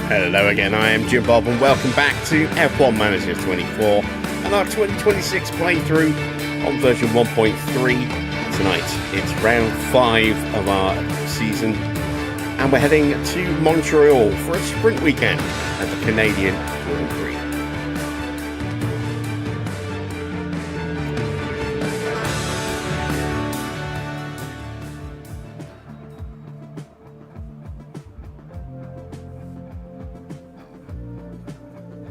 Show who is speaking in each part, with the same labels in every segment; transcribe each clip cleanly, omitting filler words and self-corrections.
Speaker 1: Hello again, I am Jim Bob and welcome back to F1 Manager 24 and our 2026 playthrough on version 1.3. Tonight it's round 5 of our season and we're heading to Montreal for a sprint weekend at the Canadian Grand Prix.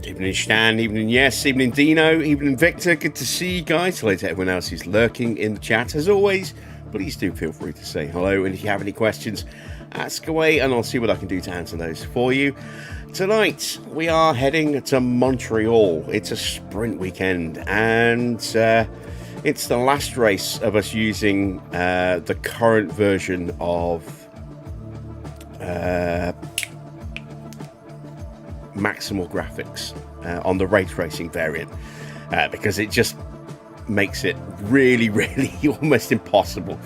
Speaker 1: Evening Stan, evening Yes, evening Dino, evening Victor. Good to see you guys. Hello to everyone else who's lurking in the chat. As always, please do feel free to say hello. And if you have any questions, ask away and I'll see what I can do to answer those for you. Tonight, we are heading to Montreal. It's a sprint weekend and it's the last race of us using the current version of maximal graphics on the race racing variant because it just makes it really almost impossible,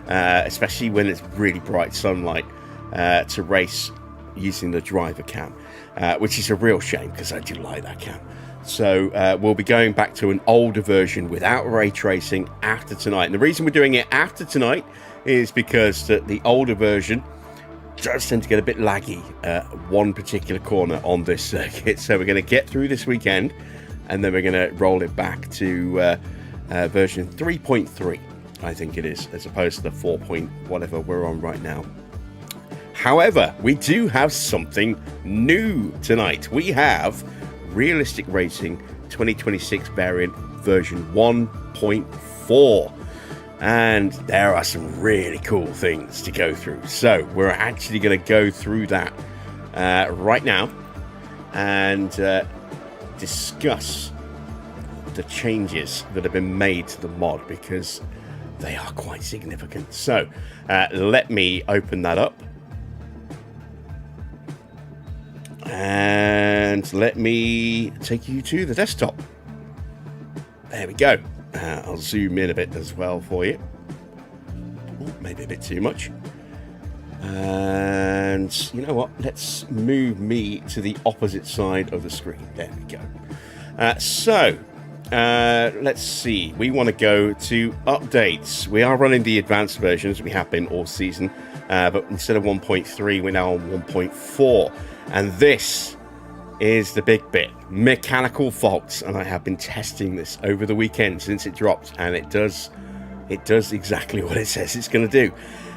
Speaker 1: especially when it's really bright sunlight, to race using the driver cam, which is a real shame because I do like that cam. So we'll be going back to an older version without ray tracing after tonight, and the reason we're doing it after tonight is because the older version does tend to get a bit laggy one particular corner on this circuit. So we're going to get through this weekend and then we're going to roll it back to version 3.3, I think it is, as opposed to the 4 point whatever we're on right now. However, we do have something new tonight. We have Realistic Racing 2026 variant version 1.4. And there are some really cool things to go through. So we're actually going to go through that right now and discuss the changes that have been made to the mod because they are quite significant. So let me open that up. And let me take you to the desktop. There we go. I'll zoom in a bit as well for you. Ooh, maybe a bit too much. And you know what? Let's move me to the opposite side of the screen. There we go. Let's see. We want to go to updates. We are running the advanced versions. We have been all season. But instead of 1.3, we're now on 1.4. And this is the big bit, mechanical faults, and I have been testing this over the weekend since it dropped, and it does exactly what it says it's going to do.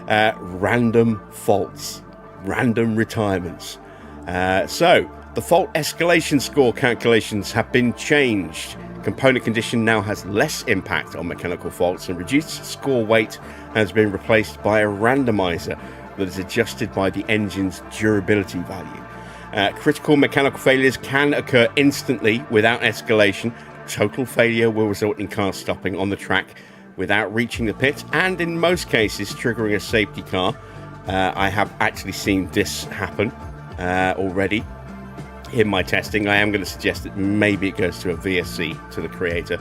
Speaker 1: Random faults, random retirements. So the fault escalation score calculations have been changed. Component condition now has less impact on mechanical faults, and reduced score weight has been replaced by a randomizer that is adjusted by the engine's durability value. Critical mechanical failures can occur instantly without escalation. Total failure will result in cars stopping on the track without reaching the pit, and in most cases triggering a safety car. I have actually seen this happen already in my testing. I am going to suggest that maybe it goes to a VSC, to the creator.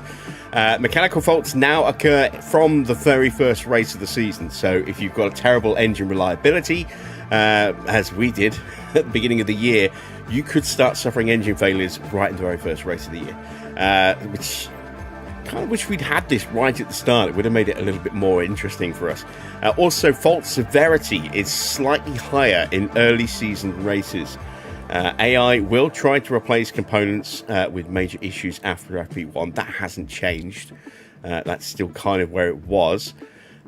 Speaker 1: Mechanical faults now occur from the very first race of the season, so if you've got a terrible engine reliability, as we did at the beginning of the year, you could start suffering engine failures right in the very first race of the year, which kind of wish we'd had this right at the start. It would have made it a little bit more interesting for us. Also, fault severity is slightly higher in early season races. AI will try to replace components with major issues after FP1. That hasn't changed. That's still kind of where it was.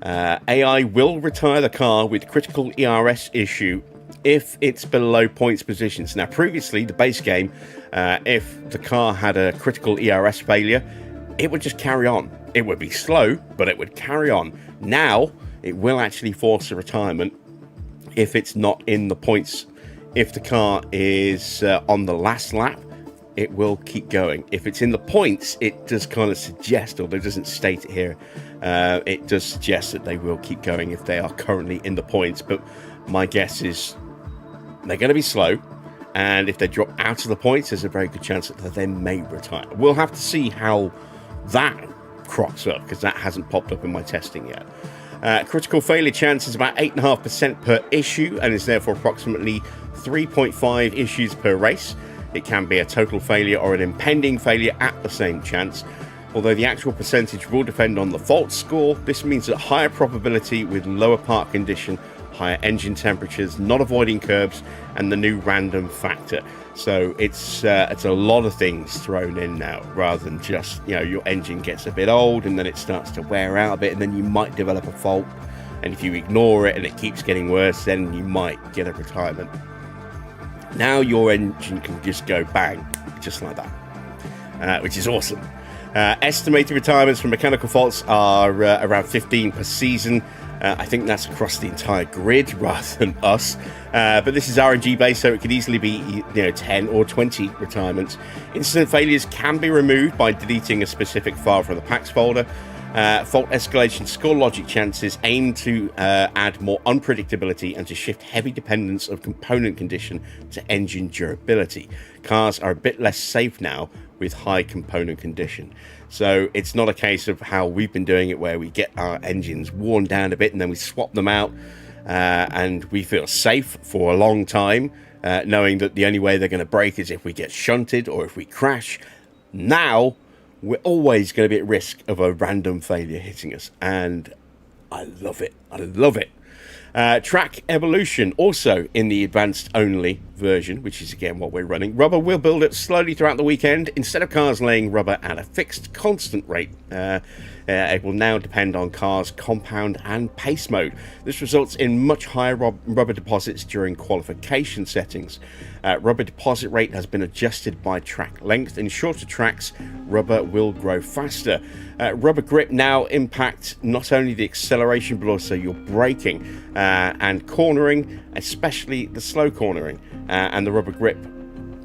Speaker 1: AI will retire the car with critical ERS issue if it's below points positions. Now, previously, the base game, if the car had a critical ERS failure, it would just carry on. It would be slow, but it would carry on. Now, it will actually force a retirement if it's not in the points. If the car is on the last lap, it will keep going. If it's in the points, it does kind of suggest, although it doesn't state it here, it does suggest that they will keep going if they are currently in the points. But my guess is they're going to be slow, and if they drop out of the points, there's a very good chance that they may retire. We'll have to see how that crops up, because that hasn't popped up in my testing yet. Critical failure chance is about 8.5% per issue and is therefore approximately 3.5 issues per race. It can be a total failure or an impending failure at the same chance. Although the actual percentage will depend on the fault score, this means that higher probability with lower part condition, higher engine temperatures, not avoiding curbs, and the new random factor. So it's a lot of things thrown in now, rather than just, you know, your engine gets a bit old and then it starts to wear out a bit and then you might develop a fault. And if you ignore it and it keeps getting worse, then you might get a retirement. Now your engine can just go bang, just like that, which is awesome. Estimated retirements from mechanical faults are around 15 per season. I think that's across the entire grid rather than us. But this is RNG based, so it could easily be 10 or 20 retirements. Incident failures can be removed by deleting a specific file from the packs folder. Fault escalation score logic chances aim to add more unpredictability and to shift heavy dependence of component condition to engine durability. Cars are a bit less safe now with high component condition. So it's not a case of how we've been doing it, where we get our engines worn down a bit and then we swap them out and we feel safe for a long time, knowing that the only way they're going to break is if we get shunted or if we crash. Now we're always going to be at risk of a random failure hitting us, and I love it. I love it. Track evolution, also in the advanced only version, which is again what we're running. Rubber will build up slowly throughout the weekend. Instead of cars laying rubber at a fixed constant rate, it will now depend on cars' compound and pace mode. This results in much higher rubber deposits during qualification settings. Rubber deposit rate has been adjusted by track length. In shorter tracks, rubber will grow faster. Rubber grip now impacts not only the acceleration but also your braking and cornering, especially the slow cornering. And the rubber grip,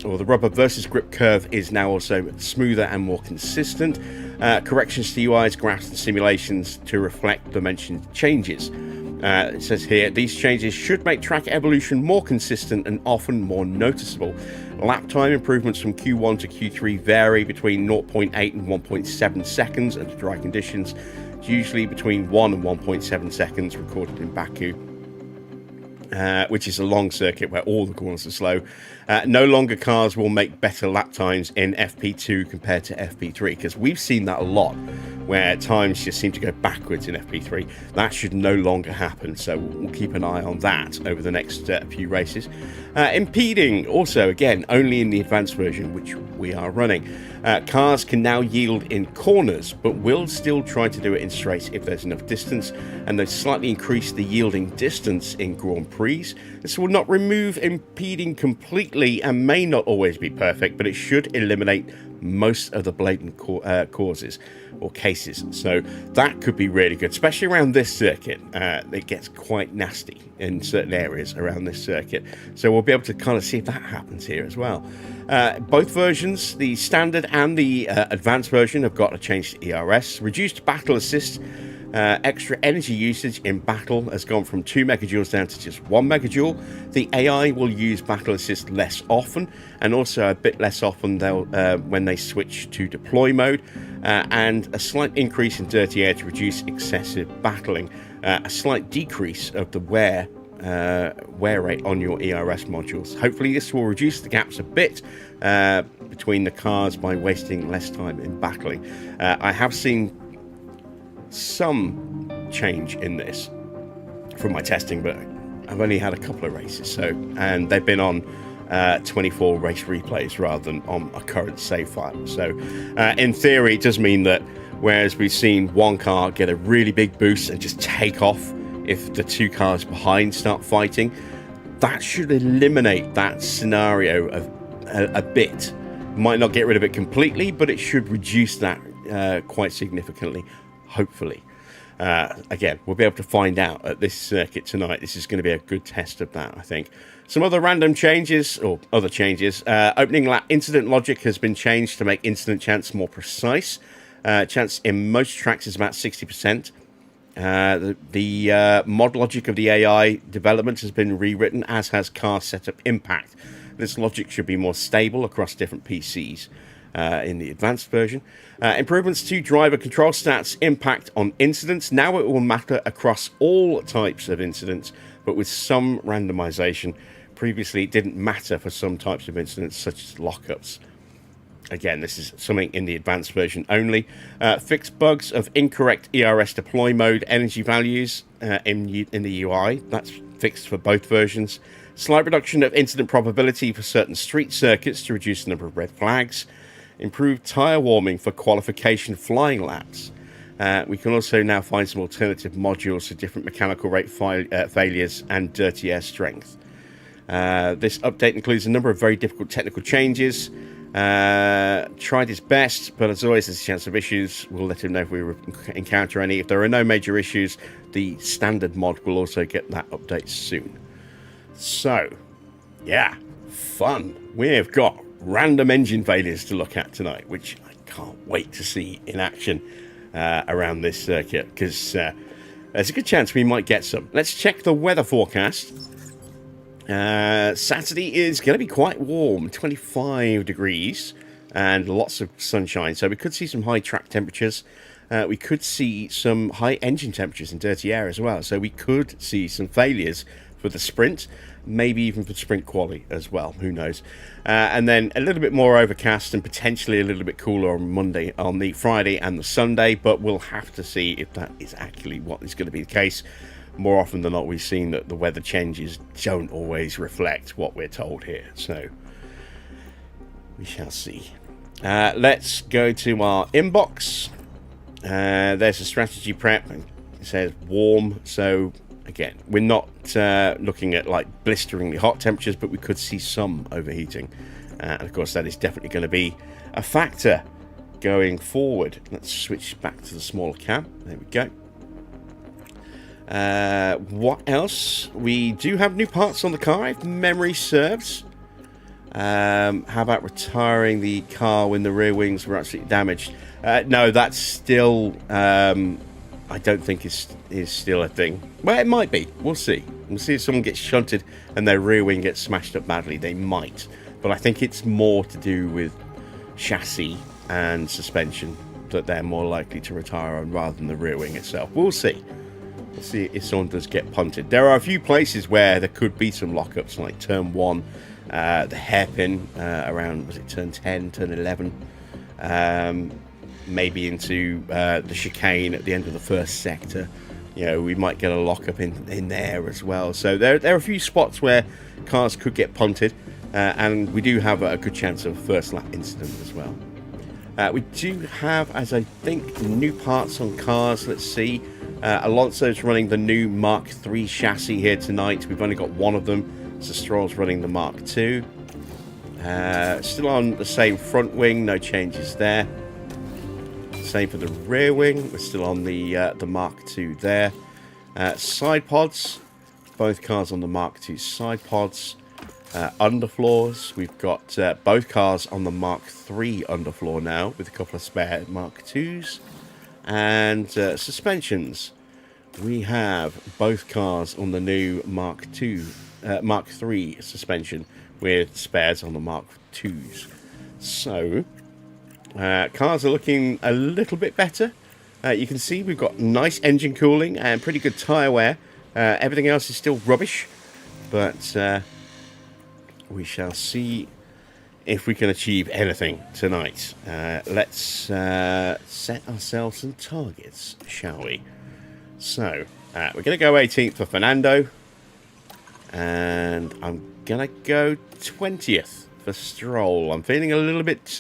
Speaker 1: or the rubber versus grip curve, is now also smoother and more consistent. Corrections to UIs, graphs and simulations to reflect the mentioned changes. It says here, these changes should make track evolution more consistent and often more noticeable. Lap time improvements from Q1 to Q3 vary between 0.8 and 1.7 seconds under dry conditions. It's usually between 1 and 1.7 seconds recorded in Baku. Which is a long circuit where all the corners are slow. No longer cars will make better lap times in FP2 compared to FP3, because we've seen that a lot, where times just seem to go backwards in FP3. That should no longer happen, so we'll keep an eye on that over the next few races. Impeding, also again, only in the advanced version, which we are running. Cars can now yield in corners, but will still try to do it in straights if there's enough distance, and they've slightly increased the yielding distance in Grand Prix. This will not remove impeding completely and may not always be perfect, but it should eliminate most of the blatant causes or cases. So that could be really good, especially around this circuit. It gets quite nasty in certain areas around this circuit. So we'll be able to kind of see if that happens here as well. Both versions, the standard and the advanced version, have got a change to ERS. Reduced battle assist. Extra energy usage in battle has gone from 2 megajoules down to just 1 megajoule. The AI will use battle assist less often, and also a bit less often when they switch to deploy mode, and a slight increase in dirty air to reduce excessive battling. A slight decrease of the wear rate on your ERS modules. Hopefully this will reduce the gaps a bit between the cars by wasting less time in battling. I have seen some change in this from my testing, but I've only had a couple of races, and they've been on 24 race replays rather than on a current save file. So in theory, it does mean that whereas we've seen one car get a really big boost and just take off if the two cars behind start fighting, that should eliminate that scenario of a bit. Might not get rid of it completely, but it should reduce that quite significantly, hopefully. Again, we'll be able to find out at this circuit tonight. This is going to be a good test of that, I think. Some other random changes, or other changes. Opening lap incident logic has been changed to make incident chance more precise. Chance in most tracks is about 60%. The mod logic of the AI development has been rewritten, as has car setup impact. This logic should be more stable across different PCs. in the advanced version. Improvements to driver control stats impact on incidents. Now it will matter across all types of incidents, but with some randomization. Previously, it didn't matter for some types of incidents, such as lockups. Again, this is something in the advanced version only. Fix bugs of incorrect ERS deploy mode energy values in the UI. That's fixed for both versions. Slight reduction of incident probability for certain street circuits to reduce the number of red flags. Improved tyre warming for qualification flying laps. We can also now find some alternative modules for different mechanical rate failures and dirty air strength. This update includes a number of very difficult technical changes. Tried his best, but as always, there's a chance of issues. We'll let him know if we encounter any. If there are no major issues, the standard mod will also get that update soon. So, yeah, fun. We've got random engine failures to look at tonight, which I can't wait to see in action around this circuit, because there's a good chance we might get some. Let's check the weather forecast. Saturday is going to be quite warm, 25 degrees and lots of sunshine, so we could see some high track temperatures. We could see some high engine temperatures and dirty air as well, so we could see some failures for the sprint, maybe even for sprint quali as well, who knows. And then a little bit more overcast and potentially a little bit cooler on the Friday and the Sunday, but we'll have to see if that is actually what is going to be the case. More often than not, we've seen that the weather changes don't always reflect what we're told here, so we shall see. Let's go to our inbox. There's a strategy prep. It says warm, so again, we're not looking at like blisteringly hot temperatures, but we could see some overheating. And of course, that is definitely going to be a factor going forward. Let's switch back to the smaller cam. There we go. What else? We do have new parts on the car, if memory serves. How about retiring the car when the rear wings were absolutely damaged? No, that's still, I don't think is still a thing. Well, it might be. We'll see. We'll see if someone gets shunted and their rear wing gets smashed up badly. They might. But I think it's more to do with chassis and suspension that they're more likely to retire on rather than the rear wing itself. We'll see. We'll see if someone does get punted. There are a few places where there could be some lockups, like turn 1, the hairpin around, was it turn 10, turn 11, maybe into the chicane at the end of the first sector. You know, we might get a lockup in there as well. So there are a few spots where cars could get punted, and we do have a good chance of a first lap incident as well. We do have, as I think, new parts on cars. Let's see. Alonso's running the new Mark III chassis here tonight. We've only got one of them. So Stroll's running the Mark II. Still on the same front wing, no changes there. Same for the rear wing. We're still on the Mark II there. Side pods. Both cars on the Mark II side pods. Underfloors. We've got both cars on the Mark III underfloor now, with a couple of spare Mark IIs. And suspensions. We have both cars on the new Mark III suspension with spares on the Mark IIs. So, cars are looking a little bit better. You can see we've got nice engine cooling and pretty good tyre wear. Everything else is still rubbish, but we shall see if we can achieve anything tonight. Let's set ourselves some targets, shall we? So, we're going to go 18th for Fernando, and I'm going to go 20th for Stroll. I'm feeling a little bit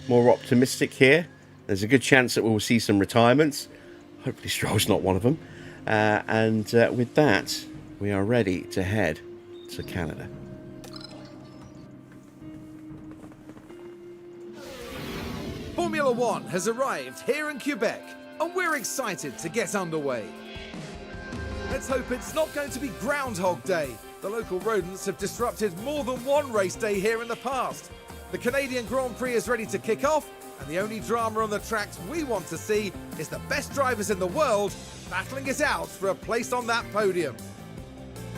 Speaker 1: more optimistic here. There's a good chance that we'll see some retirements. Hopefully Stroll's not one of them. And with that, we are ready to head to Canada.
Speaker 2: Formula One has arrived here in Quebec, and we're excited to get underway. Let's hope it's not going to be Groundhog Day. The local rodents have disrupted more than one race day here in the past. The Canadian Grand Prix is ready to kick off, and the only drama on the tracks we want to see is the best drivers in the world battling it out for a place on that podium.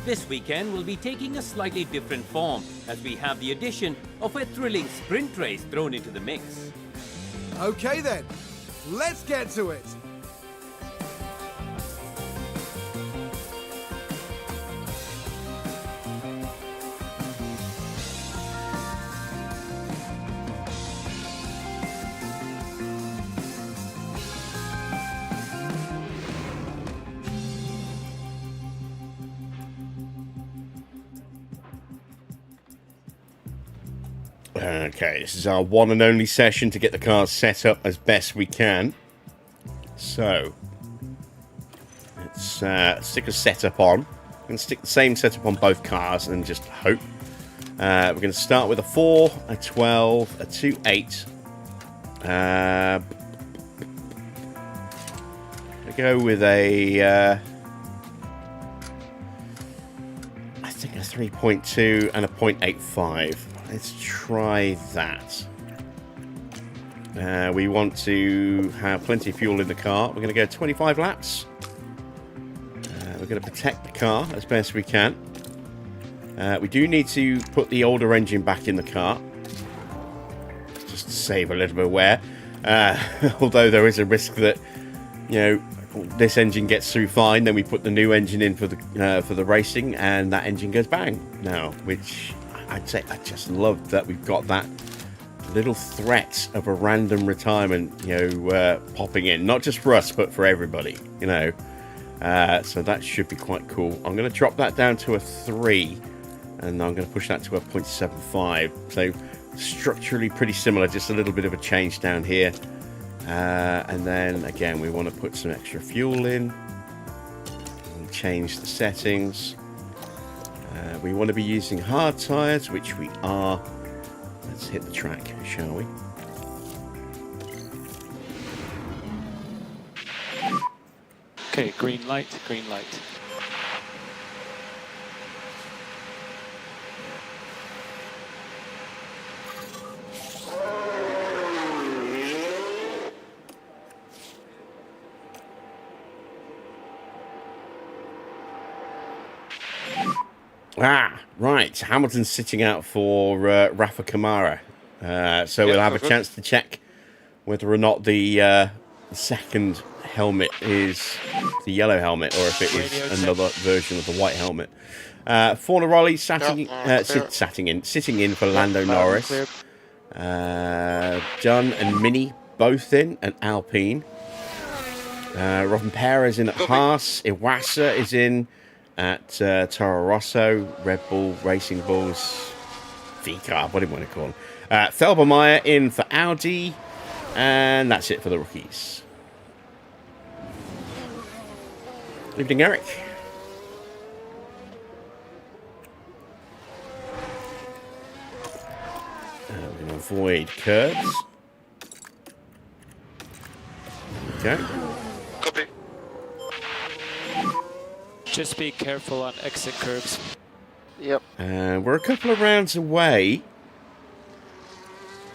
Speaker 3: This weekend will be taking a slightly different form as we have the addition of a thrilling sprint race thrown into the mix.
Speaker 2: Okay then, let's get to it.
Speaker 1: Okay, this is our one and only session to get the cars set up as best we can. So, let's stick a setup on. I'm going to stick the same setup on both cars and just hope. We're going to start with a 4, a 12, a 2, 8. We go with a, I think a 3.2 and a 0.85. Let's try that. We want to have plenty of fuel in the car. We're going to go 25 laps. We're going to protect the car as best we can. We do need to put the older engine back in the car, just to save a little bit of wear. Although there is a risk that, you know, this engine gets through fine, then we put the new engine in for the racing, and that engine goes bang now, which I'd say I just love that we've got that little threat of a random retirement, you know, popping in, not just for us but for everybody, you know. So that should be quite cool. I'm going to drop that down to a 3, and I'm going to push that to a 0.75. So structurally pretty similar, just a little bit of a change down here. And then again, we want to put some extra fuel in and change the settings. We want to be using hard tyres, which we are. Let's hit the track, shall we?
Speaker 4: Okay, green light, green light.
Speaker 1: Right. Hamilton's sitting out for Rafa Kamara. So we'll have a chance to check whether or not the second helmet is the yellow helmet, or if it is another version of the white helmet. Fornaroli sitting in for Lando Norris. Dunn and Mini both in, and Alpine. Robin Perez in at Haas. Iwasa is in at Toro Rosso, Red Bull, Racing Bulls, V-Car, what do you want to call them? Felbermeyer in for Audi, and that's it for the rookies. Evening, Eric. We're going to avoid curves. Okay.
Speaker 5: Copy.
Speaker 4: Just be careful on exit curves.
Speaker 5: Yep.
Speaker 1: We're a couple of rounds away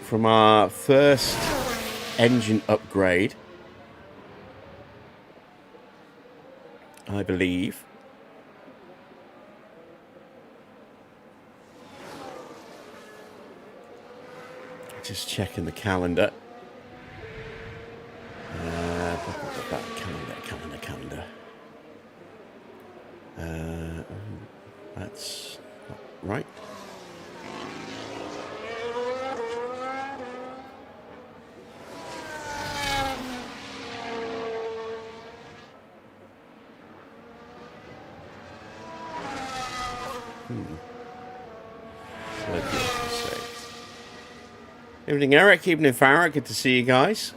Speaker 1: from our first engine upgrade, I believe. Just checking the calendar. Calendar. That's not right. Evening, Eric. Evening, Farah. Good to see you guys.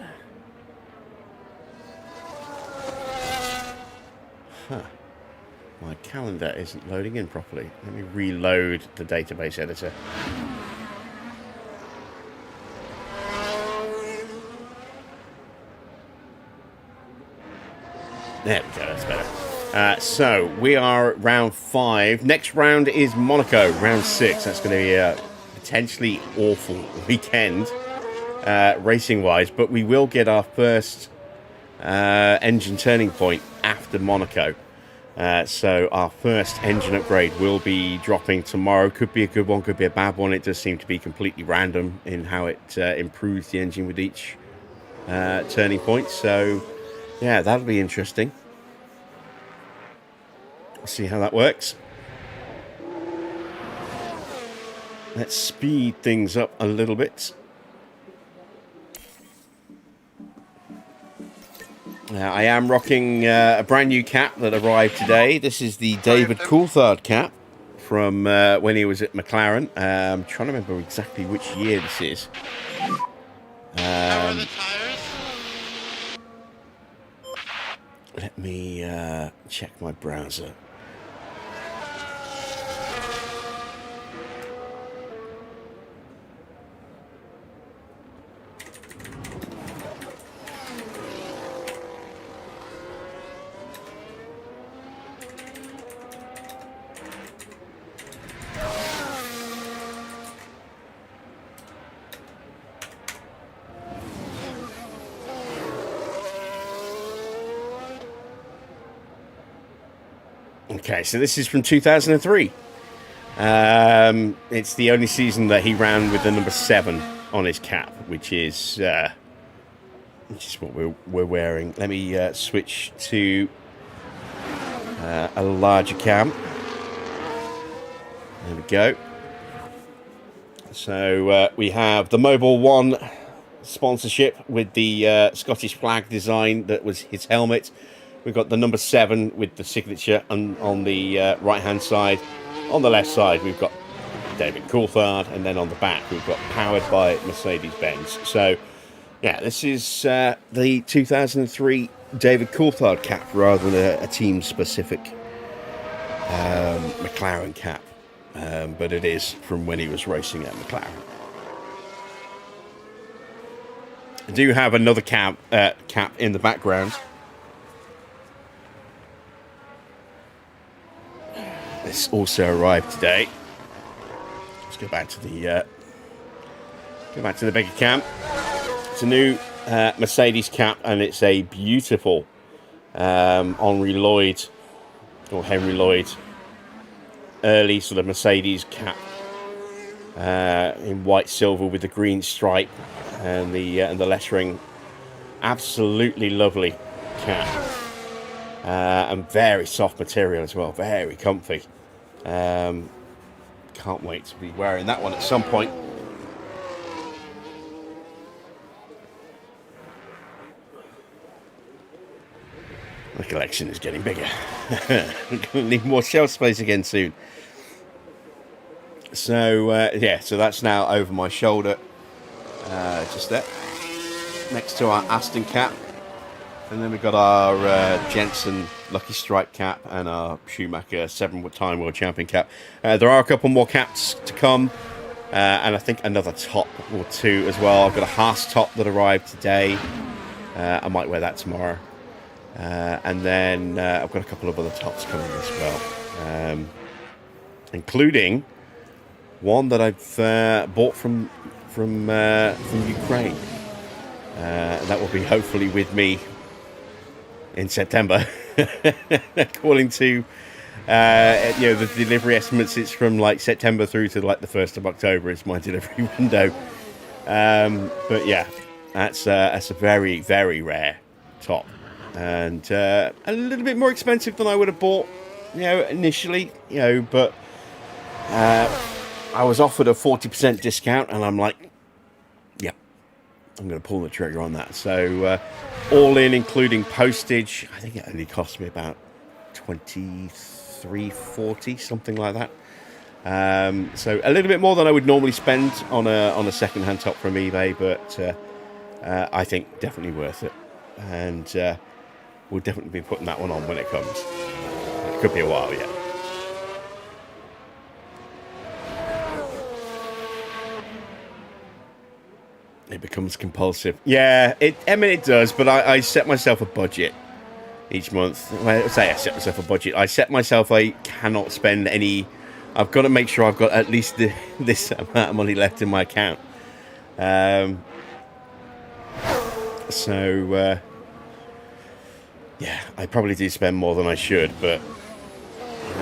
Speaker 1: My calendar isn't loading in properly. Let me reload the database editor. There we go, that's better. So, we are at round 5. Next round is Monaco, round 6. That's going to be a potentially awful weekend, racing-wise, but we will get our first engine turning point after Monaco. So our first engine upgrade will be dropping tomorrow. Could be a good one, could be a bad one. It does seem to be completely random in how it improves the engine with each turning point. So yeah, that'll be interesting. Let's see how that works. Let's speed things up a little bit. I am rocking a brand new cap that arrived today. This is the David Coulthard cap from when he was at McLaren. I'm trying to remember exactly which year this is. Let me check my browser. Okay, so this is from 2003. It's the only season that he ran with the number 7 on his cap, which is what we're wearing. Let me switch to a larger cam. There we go. So we have the Mobile One sponsorship with the Scottish flag design that was his helmet. We've got the number 7 with the signature on the right-hand side. On the left side, we've got David Coulthard, and then on the back, we've got powered by Mercedes-Benz. So, yeah, this is the 2003 David Coulthard cap rather than a team-specific McLaren cap. But it is from when he was racing at McLaren. I do have another cap in the background. This also arrived today. Let's go back to the bigger cam. It's a new Mercedes cap, and it's a beautiful Henry Lloyd early sort of Mercedes cap in white silver with the green stripe and the lettering. Absolutely lovely cap. And very soft material as well, very comfy. Can't wait to be wearing that one at some point. My collection is getting bigger. I'm going to need more shelf space again soon. So yeah, so that's now over my shoulder, just there, next to our Aston cap. And then we've got our Jensen Lucky Strike cap and our Schumacher 7-time World Champion cap. There are a couple more caps to come, and I think another top or 2 as well. I've got a Haas top that arrived today. I might wear that tomorrow. And then I've got a couple of other tops coming as well, including one that I've bought from Ukraine. That will be hopefully with me in September. According to the delivery estimates, it's from like September through to like the 1st of October is my delivery window. But yeah, that's a very, very rare top, and a little bit more expensive than I would have bought initially, but I was offered a 40% discount, and I'm like, yeah, I'm going to pull the trigger on that. So all in, including postage, I think it only cost me about $23.40, something like that. So a little bit more than I would normally spend on a second-hand top from eBay, but I think definitely worth it. And we'll definitely be putting that one on when it comes. It could be a while yet. It becomes compulsive. Yeah, it does, but I set myself a budget each month. I set myself a budget. I set myself I cannot spend any. I've got to make sure I've got at least this amount of money left in my account. So, yeah, I probably do spend more than I should, but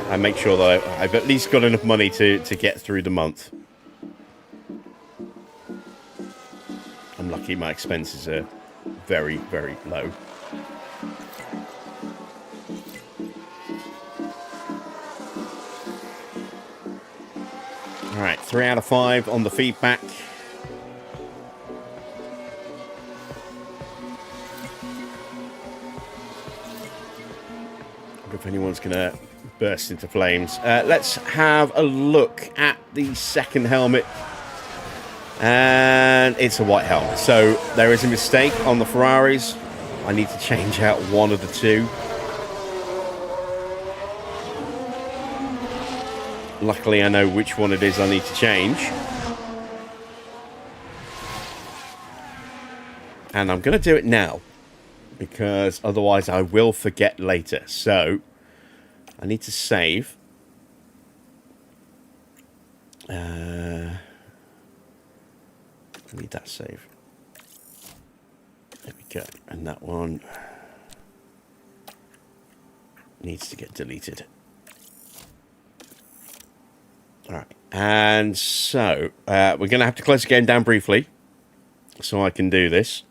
Speaker 1: and make sure that I've at least got enough money to get through the month. I'm lucky my expenses are very, very low. All right, 3 out of 5 on the feedback. If anyone's going to burst into flames. Let's have a look at the second helmet. And it's a white helmet. So there is a mistake on the Ferraris. I need to change out one of the two. Luckily, I know which one it is I need to change. And I'm going to do it now, because otherwise I will forget later. So I need to save. I need that save. There we go. And that one needs to get deleted. All right. And so we're going to have to close the game down briefly so I can do this.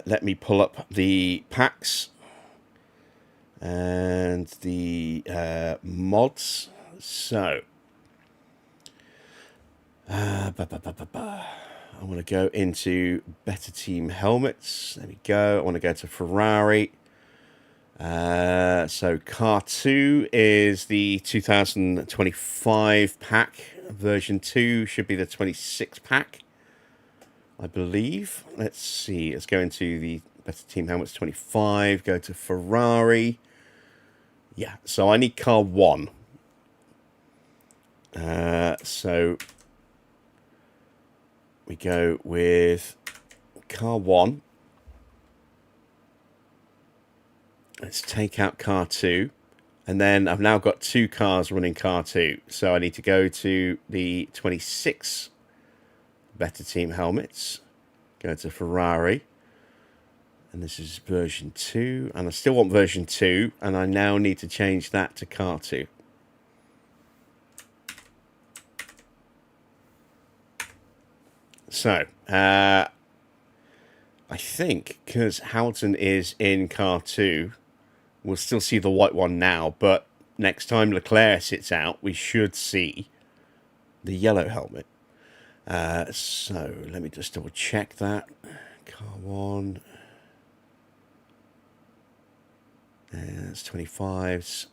Speaker 1: Let me pull up the packs and the mods. So, I want to go into Better Team Helmets. There we go. I want to go to Ferrari. So, Car 2 is the 2025 pack. Version 2 should be the 26 pack, I believe. Let's see. Let's go into the Better Team Helmets 25. Go to Ferrari. Yeah, so I need car 1. So we go with car 1. Let's take out car 2. And then I've now got 2 cars running car 2. So I need to go to the 26 Better Team Helmets. Go to Ferrari. And this is version 2. And I still want version 2. And I now need to change that to car 2. So, I think because Hamilton is in car 2, we'll still see the white one now. But next time Leclerc sits out, we should see the yellow helmet. So, let me just double check that. Car 1. That's 25s.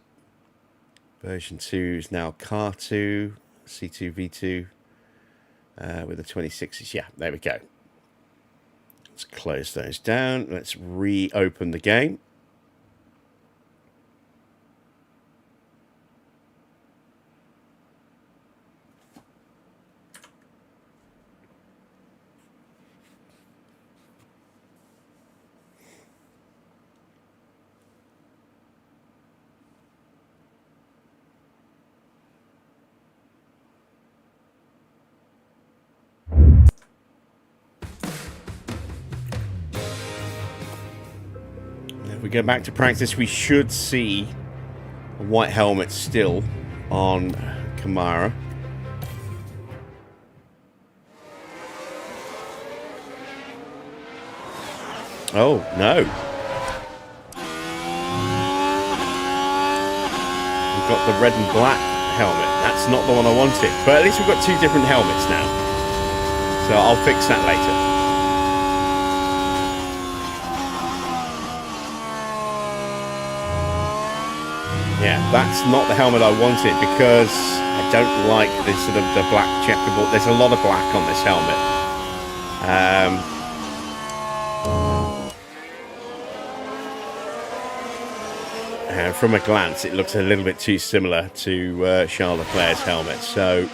Speaker 1: Version 2 is now car 2, C2, V2, with the 26s. Yeah, there we go. Let's close those down. Let's reopen the game. If we go back to practice, we should see a white helmet still on Kamara. Oh, no. We've got the red and black helmet. That's not the one I wanted. But at least we've got 2 different helmets now. So I'll fix that later. Yeah, that's not the helmet I wanted because I don't like this sort of the black checkerboard. There's a lot of black on this helmet. And from a glance, it looks a little bit too similar to Charles Leclerc's helmet. So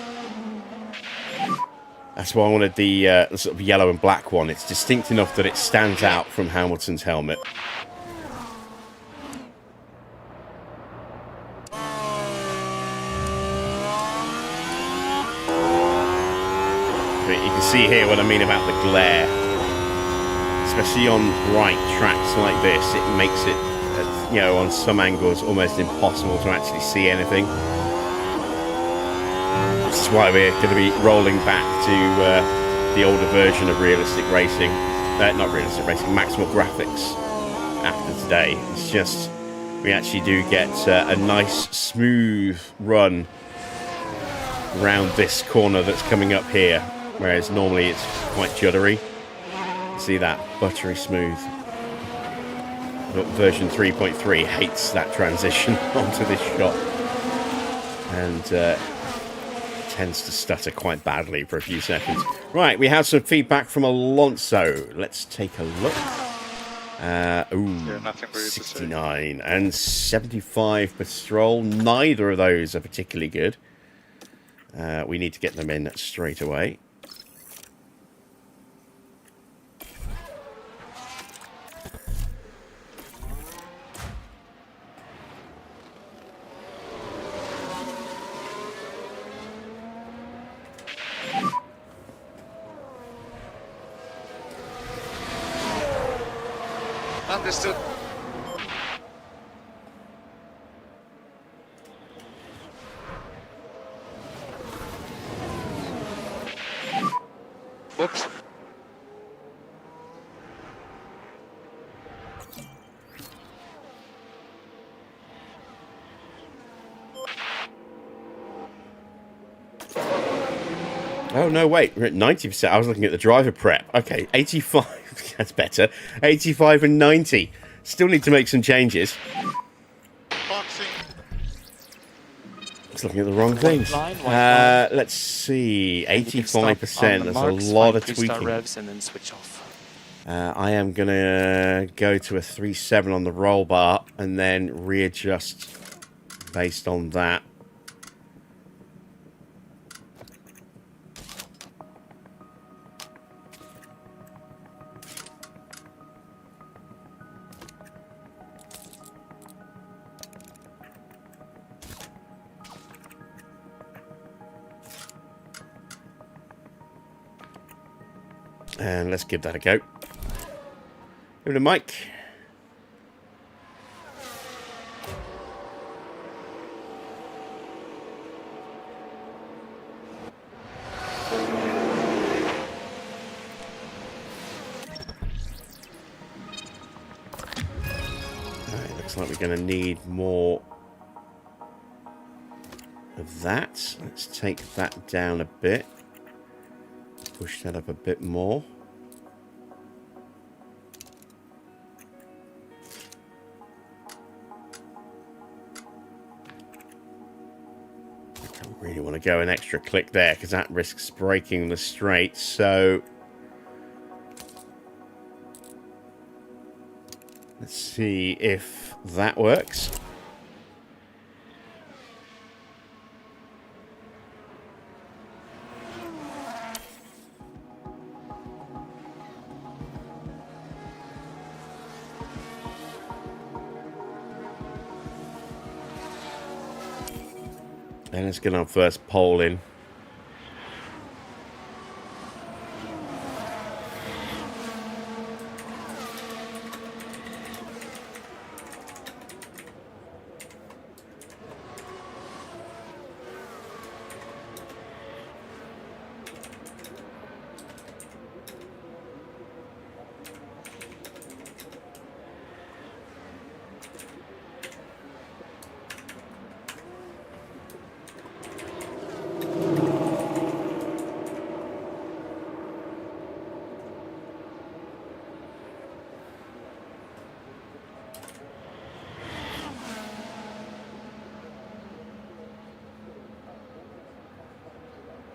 Speaker 1: that's why I wanted the sort of yellow and black one. It's distinct enough that it stands out from Hamilton's helmet. You can see here what I mean about the glare. especially on bright tracks like this, it makes it, on some angles almost impossible to actually see anything. Which is why we're going to be rolling back to the older version of realistic racing. Not realistic racing, maximal graphics after today. It's just, we actually do get a nice smooth run around this corner that's coming up here, whereas normally it's quite juddery. See that? Buttery smooth. But version 3.3 hates that transition onto this shot, and tends to stutter quite badly for a few seconds. Right, we have some feedback from Alonso. Let's take a look.
Speaker 5: Nothing for you to say.
Speaker 1: 69 and 75 per Stroll. Neither of those are particularly good. We need to get them in straight away.
Speaker 5: Understood. Oops.
Speaker 1: Oh, no, wait. We're at 90%. I was looking at the driver prep. Okay, 85. That's better. 85 and 90. Still need to make some changes.
Speaker 5: Boxing.
Speaker 1: It's looking at the wrong things. Let's see. 85%. That's a lot of tweaking.
Speaker 4: Revs and then switch off.
Speaker 1: I am going to go to a 3.7 on the roll bar and then readjust based on that. And let's give that a go. Give it a mic. Alright, looks like we're going to need more of that. Let's take that down a bit. Push that up a bit more. I don't really want to go an extra click there because that risks breaking the straight. So let's see if that works. And let's get our first pole in.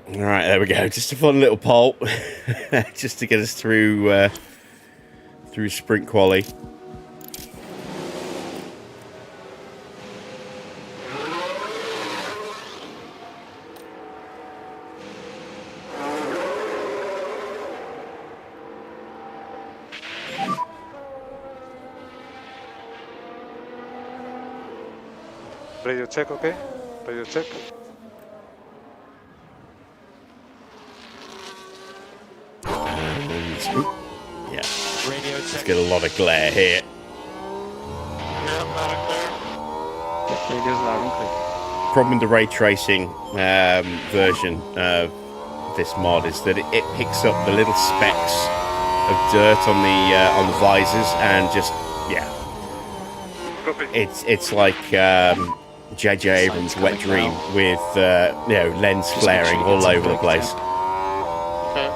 Speaker 1: All right, there we go. Just a fun little poll, just to get us through through sprint quali.
Speaker 5: Radio check, okay? Radio check.
Speaker 1: Yeah.
Speaker 4: Radio check.
Speaker 1: Let's get a lot of glare here.
Speaker 5: Yeah, loud and clear.
Speaker 4: Radio's loud and clear.
Speaker 1: Problem with the ray tracing version of this mod is that it picks up the little specks of dirt on the visors and just
Speaker 5: Copy.
Speaker 1: it's like J.J. Abrams' Wet Dream with lens flaring all over the place.
Speaker 5: Okay.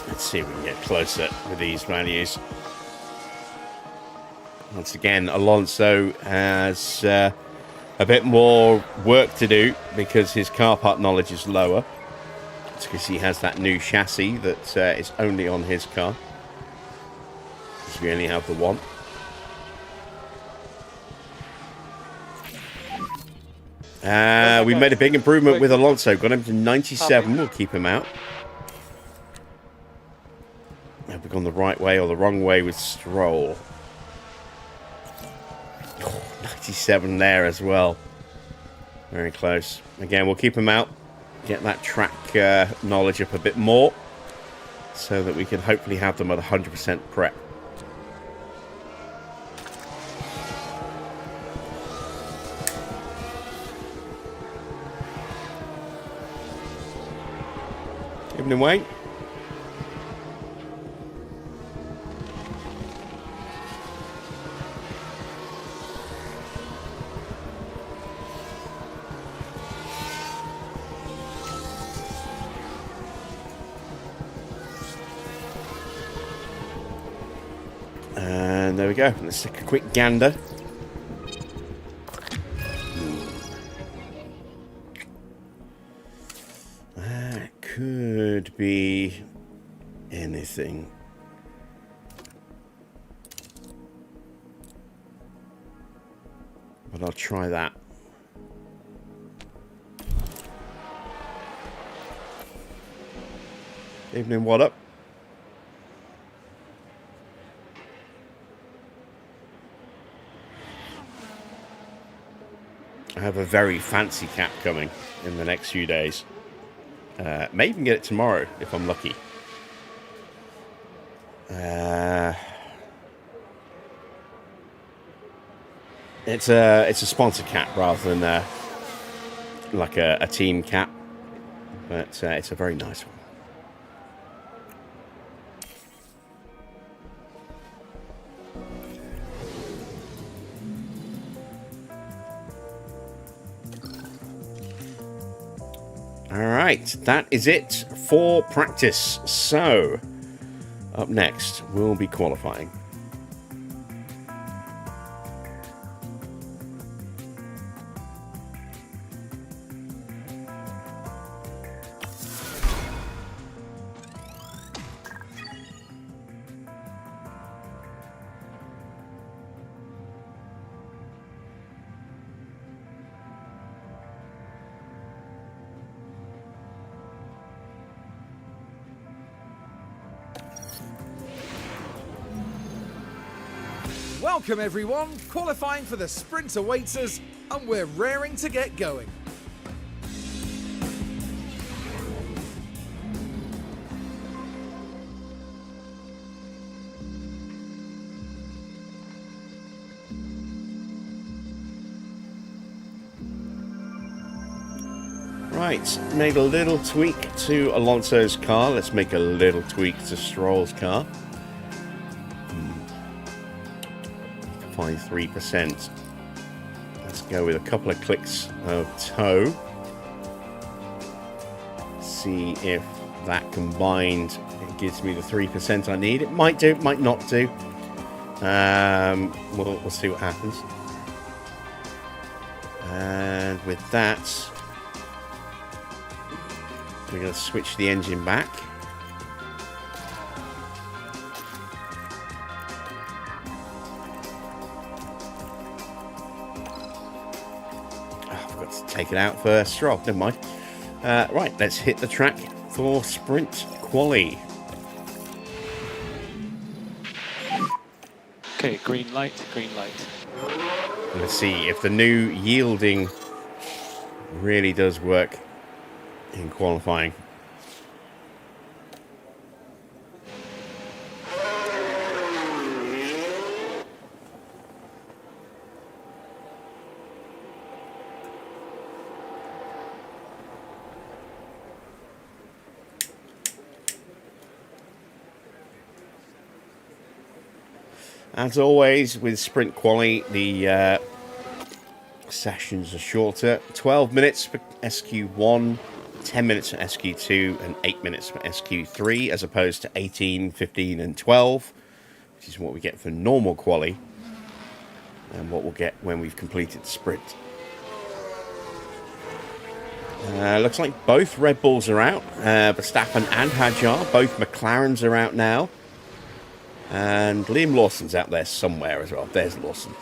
Speaker 1: Let's see if we can get closer with these values. Once again, Alonso has a bit more work to do because his car part knowledge is lower. It's because he has that new chassis that is only on his car. Because we only have the one. We made a big improvement with Alonso. Got him to 97. We'll keep him out. Have we gone the right way or the wrong way with Stroll? Oh, 97 there as well. Very close. Again, we'll keep him out. Get that track knowledge up a bit more. So that we can hopefully have them at 100% prep. Evening, Wayne. And there we go. Let's take a quick gander. That could be anything. But I'll try that. Evening, what up? I have a very fancy cap coming in the next few days. May even get it tomorrow if I'm lucky. It's a sponsor cap rather than like a team cap, but it's a very nice one. Alright, that is it for practice. So, up next, we'll be qualifying.
Speaker 2: Welcome everyone, qualifying for the sprint awaits us, and we're raring to get going.
Speaker 1: Right, made a little tweak to Alonso's car. Let's make a little tweak to Stroll's car. 4.3%. Let's go with a couple of clicks of toe. See if that combined it gives me the 3% I need. It might do, might not do. We'll see what happens. And with that, we're going to switch the engine back. Take it out for Stroll. Never mind. Right, let's hit the track for sprint quali.
Speaker 4: Okay, green light, green light.
Speaker 1: Let's see if the new yielding really does work in qualifying. As always, with sprint quali, the sessions are shorter. 12 minutes for SQ1, 10 minutes for SQ2, and 8 minutes for SQ3, as opposed to 18, 15, and 12, which is what we get for normal quali, and what we'll get when we've completed the sprint. Looks like both Red Bulls are out. Verstappen and Hadjar, both McLarens are out now. And Liam Lawson's out there somewhere as well. There's Lawson.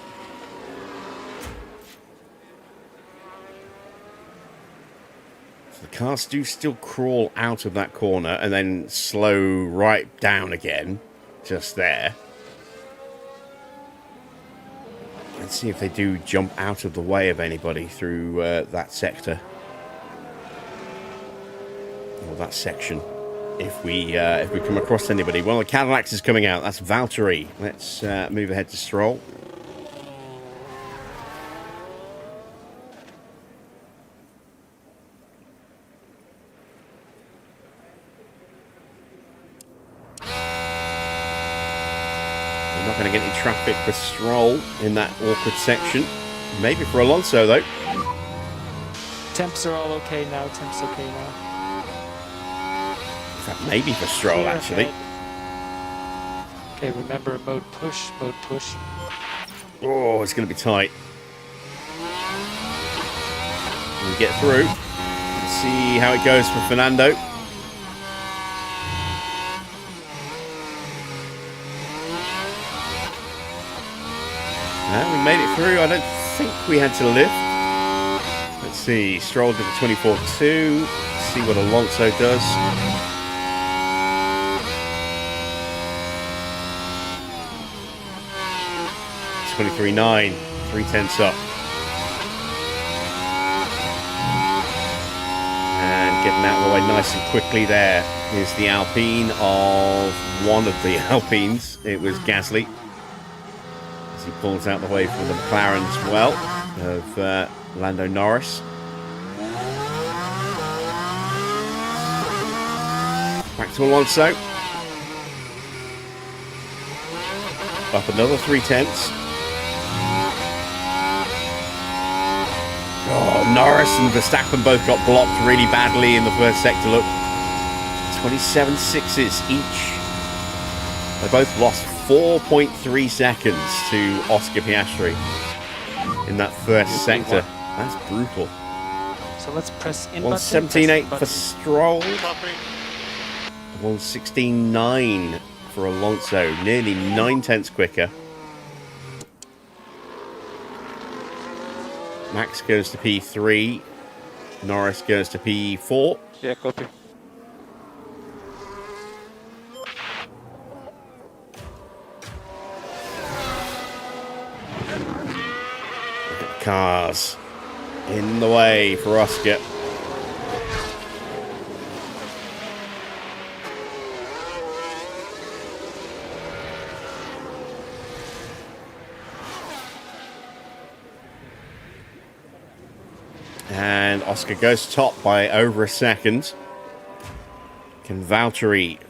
Speaker 1: So the cars do still crawl out of that corner and then slow right down again. Just there. Let's see if they do jump out of the way of anybody through that sector. Or that section. If we come across anybody. Well, the Cadillacs is coming out. That's Valtteri. Let's move ahead to Stroll. We're not going to get any traffic for Stroll in that awkward section. Maybe for Alonso, though.
Speaker 4: Temps are all okay now, temps okay now.
Speaker 1: Maybe for Stroll, actually.
Speaker 4: Okay, remember mode push, mode push.
Speaker 1: Oh, it's going to be tight. We get through. Let's see how it goes for Fernando. We made it through. I don't think we had to lift. Let's see. Stroll did a 24.2. See what Alonso does. 23.9, 3/10 up. And getting out of the way nice and quickly there is the Alpine of one of the Alpines. It was Gasly. As he pulls out the way for the McLaren as well, of Lando Norris. Back to Alonso. Up another 3/10. Oh, Norris and Verstappen both got blocked really badly in the first sector. Look, 27.6s each. They both lost 4.3 seconds to Oscar Piastri in that first sector. That's brutal.
Speaker 4: So let's press in
Speaker 1: 117.8 for Stroll. 116.9 for Alonso. Nearly 9/10 quicker. Max goes to P3. Norris goes to P4.
Speaker 5: Yeah, copy.
Speaker 1: Look at the cars in the way for Oscar. And Oscar goes top by over a second. Can Valtteri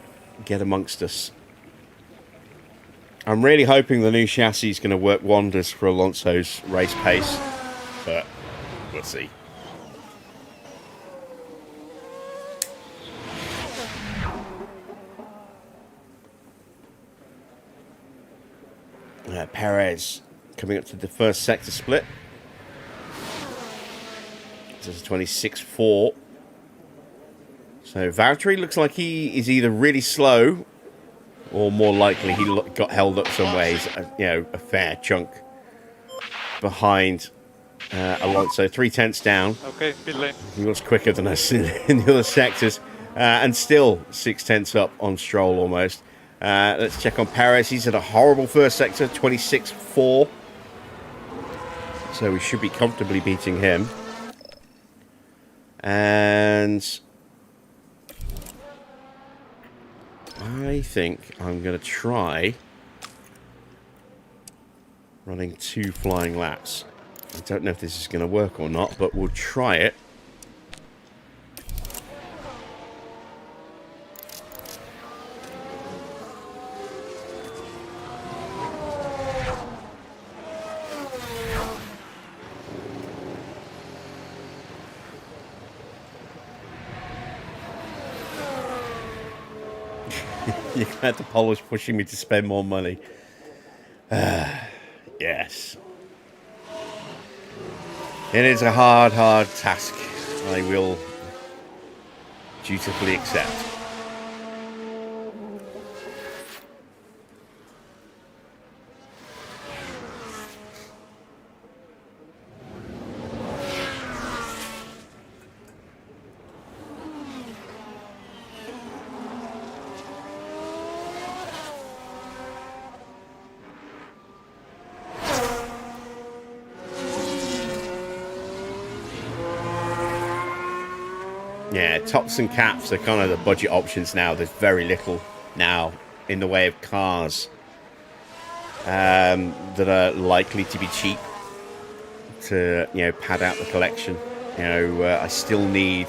Speaker 1: get amongst us? I'm really hoping the new chassis is going to work wonders for Alonso's race pace, but we'll see. Perez coming up to the first sector split. This is 26.4. So Valtteri looks like he is either really slow or more likely he got held up some ways, a fair chunk behind Alonso. 3/10 down.
Speaker 5: Okay, pit lane.
Speaker 1: He was quicker than us in the other sectors. And still 6/10 up on Stroll almost. Let's check on Perez. He's at a horrible first sector, 26.4. So we should be comfortably beating him. And I think I'm going to try running 2 flying laps. I don't know if this is going to work or not, but we'll try it. You're glad the Polish pushing me to spend more money. Yes. It is a hard task. I will dutifully accept. Yeah, tops and caps are kind of the budget options now. There's very little now in the way of cars that are likely to be cheap to, pad out the collection. I still need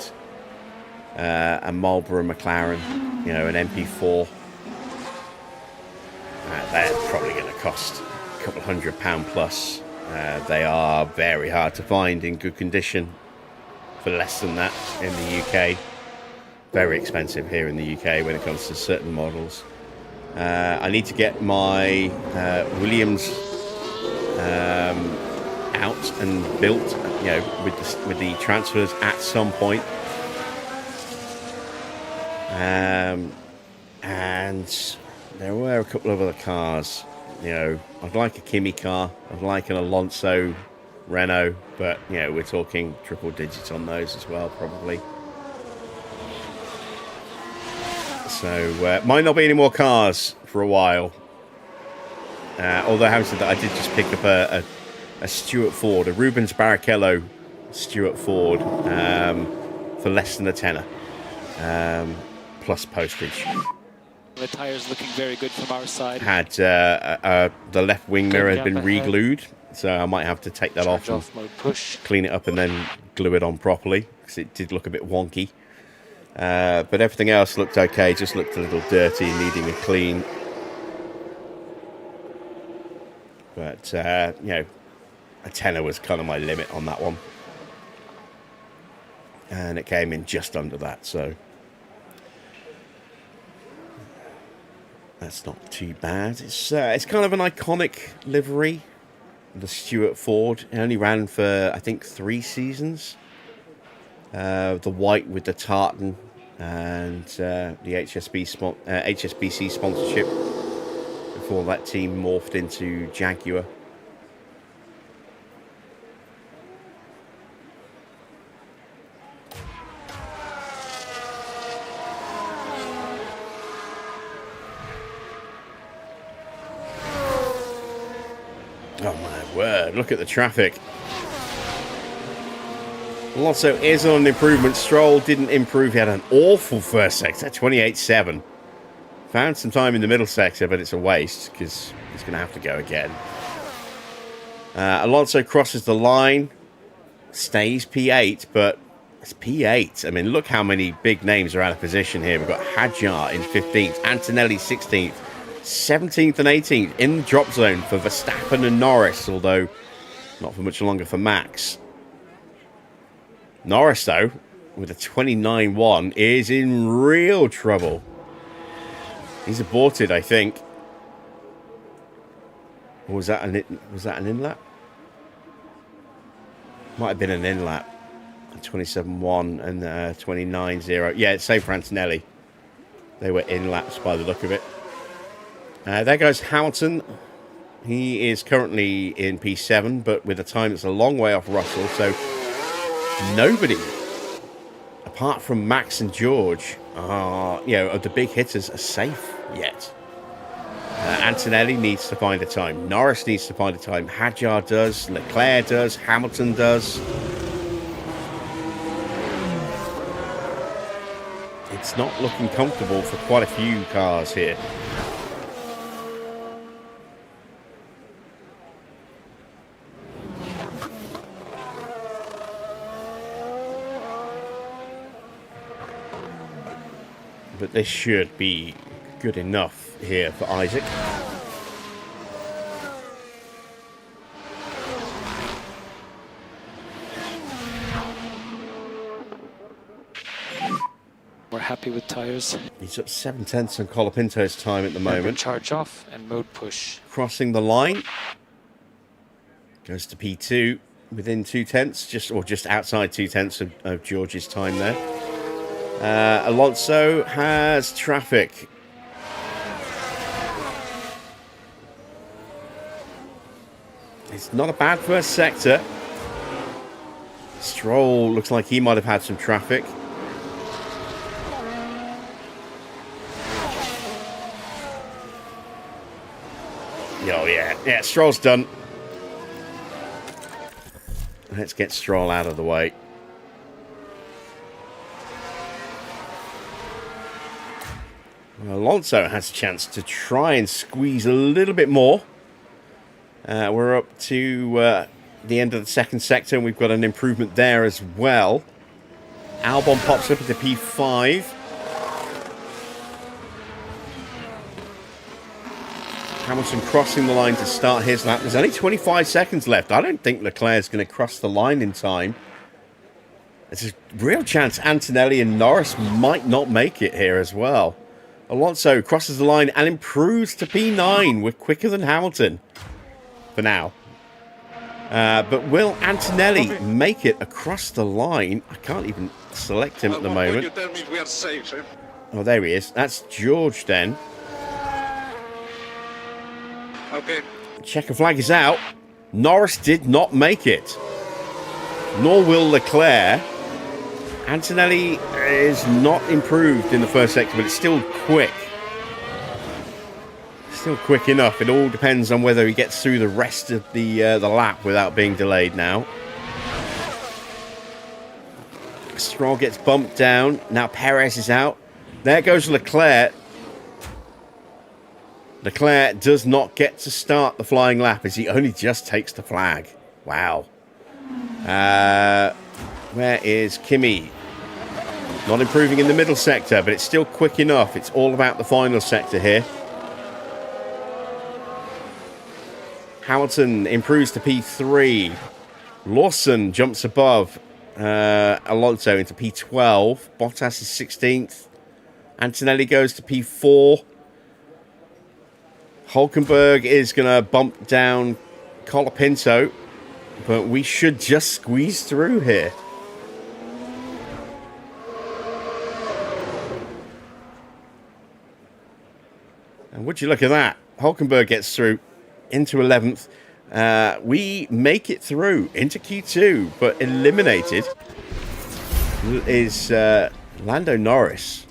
Speaker 1: a Marlboro McLaren, an MP4. They're probably going to cost a couple £100 plus. They are very hard to find in good condition for less than that in the UK. Very expensive here in the UK when it comes to certain models. I need to get my Williams out and built, with the transfers at some point. And there were a couple of other cars. I'd like a Kimi car. I'd like an Alonso Renault, but we're talking triple digits on those as well, probably. So might not be any more cars for a while. Although having said that, I did just pick up a Stuart Ford, a Rubens Barrichello Stuart Ford, for less than a tenner, plus postage.
Speaker 4: The tyres looking very good from our side.
Speaker 1: Had the left wing mirror had been re-glued, so I might have to take that off and
Speaker 4: push.
Speaker 1: clean it up and then glue it on properly, because it did look a bit wonky. But everything else looked okay, just looked a little dirty, needing a clean. But, a tenner was kind of my limit on that one. And it came in just under that, so that's not too bad. It's kind of an iconic livery, the Stuart Ford. It only ran for, I think, 3 seasons. The white with the tartan and the HSBC sponsorship before that team morphed into Jaguar. Oh my word, look at the traffic. Alonso is on an improvement. Stroll didn't improve. He had an awful first sector, 28.7. Found some time in the middle sector, but it's a waste because he's going to have to go again. Alonso crosses the line, stays P8, but it's P8. I mean, look how many big names are out of position here. We've got Hadjar in 15th, Antonelli 16th, 17th and 18th in the drop zone for Verstappen and Norris, although not for much longer for Max. Norris, though, with a 29.1, is in real trouble. He's aborted, I think. Or was that an in-lap? Might have been an in-lap. 27.1 and 29.0. Yeah, it's same for Antonelli. They were in-laps by the look of it. There goes Hamilton. He is currently in P7, but with a time that's a long way off Russell. So nobody, apart from Max and George, of the big hitters, are safe yet. Antonelli needs to find a time. Norris needs to find a time. Hadjar does. Leclerc does. Hamilton does. It's not looking comfortable for quite a few cars here. But this should be good enough here for Isaac.
Speaker 4: We're happy with tires.
Speaker 1: He's up 7/10 on Colapinto's time at the moment.
Speaker 4: Charge off and mode push.
Speaker 1: Crossing the line. Goes to P2 within 2/10, just outside 2/10 of George's time there. Alonso has traffic. It's not a bad first sector. Stroll looks like he might have had some traffic. Oh, yeah, Stroll's done. Let's get Stroll out of the way. Well, Alonso has a chance to try and squeeze a little bit more. We're up to the end of the second sector, and we've got an improvement there as well. Albon pops up into P5. Hamilton crossing the line to start his lap. There's only 25 seconds left. I don't think Leclerc's going to cross the line in time. There's a real chance Antonelli and Norris might not make it here as well. Alonso crosses the line and improves to P9. We're quicker than Hamilton for now. But will Antonelli make it across the line? I can't even select him at the moment.
Speaker 5: You tell me we are safe, eh?
Speaker 1: Oh, there he is. That's George then.
Speaker 5: Okay.
Speaker 1: Checker flag is out. Norris did not make it. Nor will Leclerc. Antonelli is not improved in the first sector, but it's still quick. Still quick enough. It all depends on whether he gets through the rest of the lap without being delayed now. Stroll gets bumped down. Now Perez is out. There goes Leclerc. Leclerc does not get to start the flying lap as he only just takes the flag. Wow. Where is Kimi? Not improving in the middle sector, but it's still quick enough. It's all about the final sector here. Hamilton improves to P3. Lawson jumps above Alonso into P12. Bottas is 16th. Antonelli goes to P4. Hulkenberg is going to bump down Colapinto, but we should just squeeze through here. And would you look at that? Hulkenberg gets through into 11th. We make it through into Q2, but eliminated is Lando Norris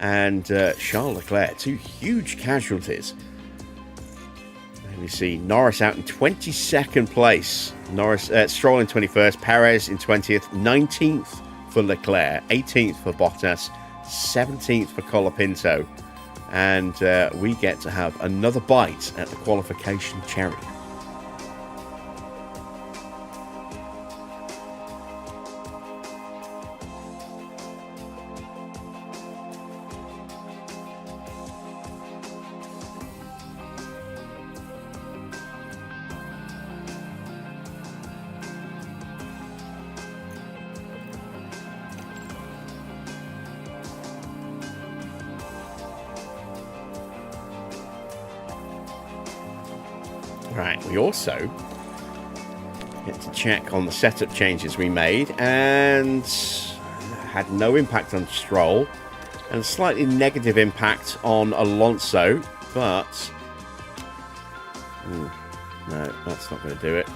Speaker 1: and Charles Leclerc. Two huge casualties. We see Norris out in 22nd place. Stroll in 21st. Perez in 20th. 19th for Leclerc. 18th for Bottas. 17th for Colapinto. And we get to have another bite at the qualification cherry. we also get to check on the setup changes we made, and had no impact on Stroll, and a slightly negative impact on Alonso, but no, that's not going to do it.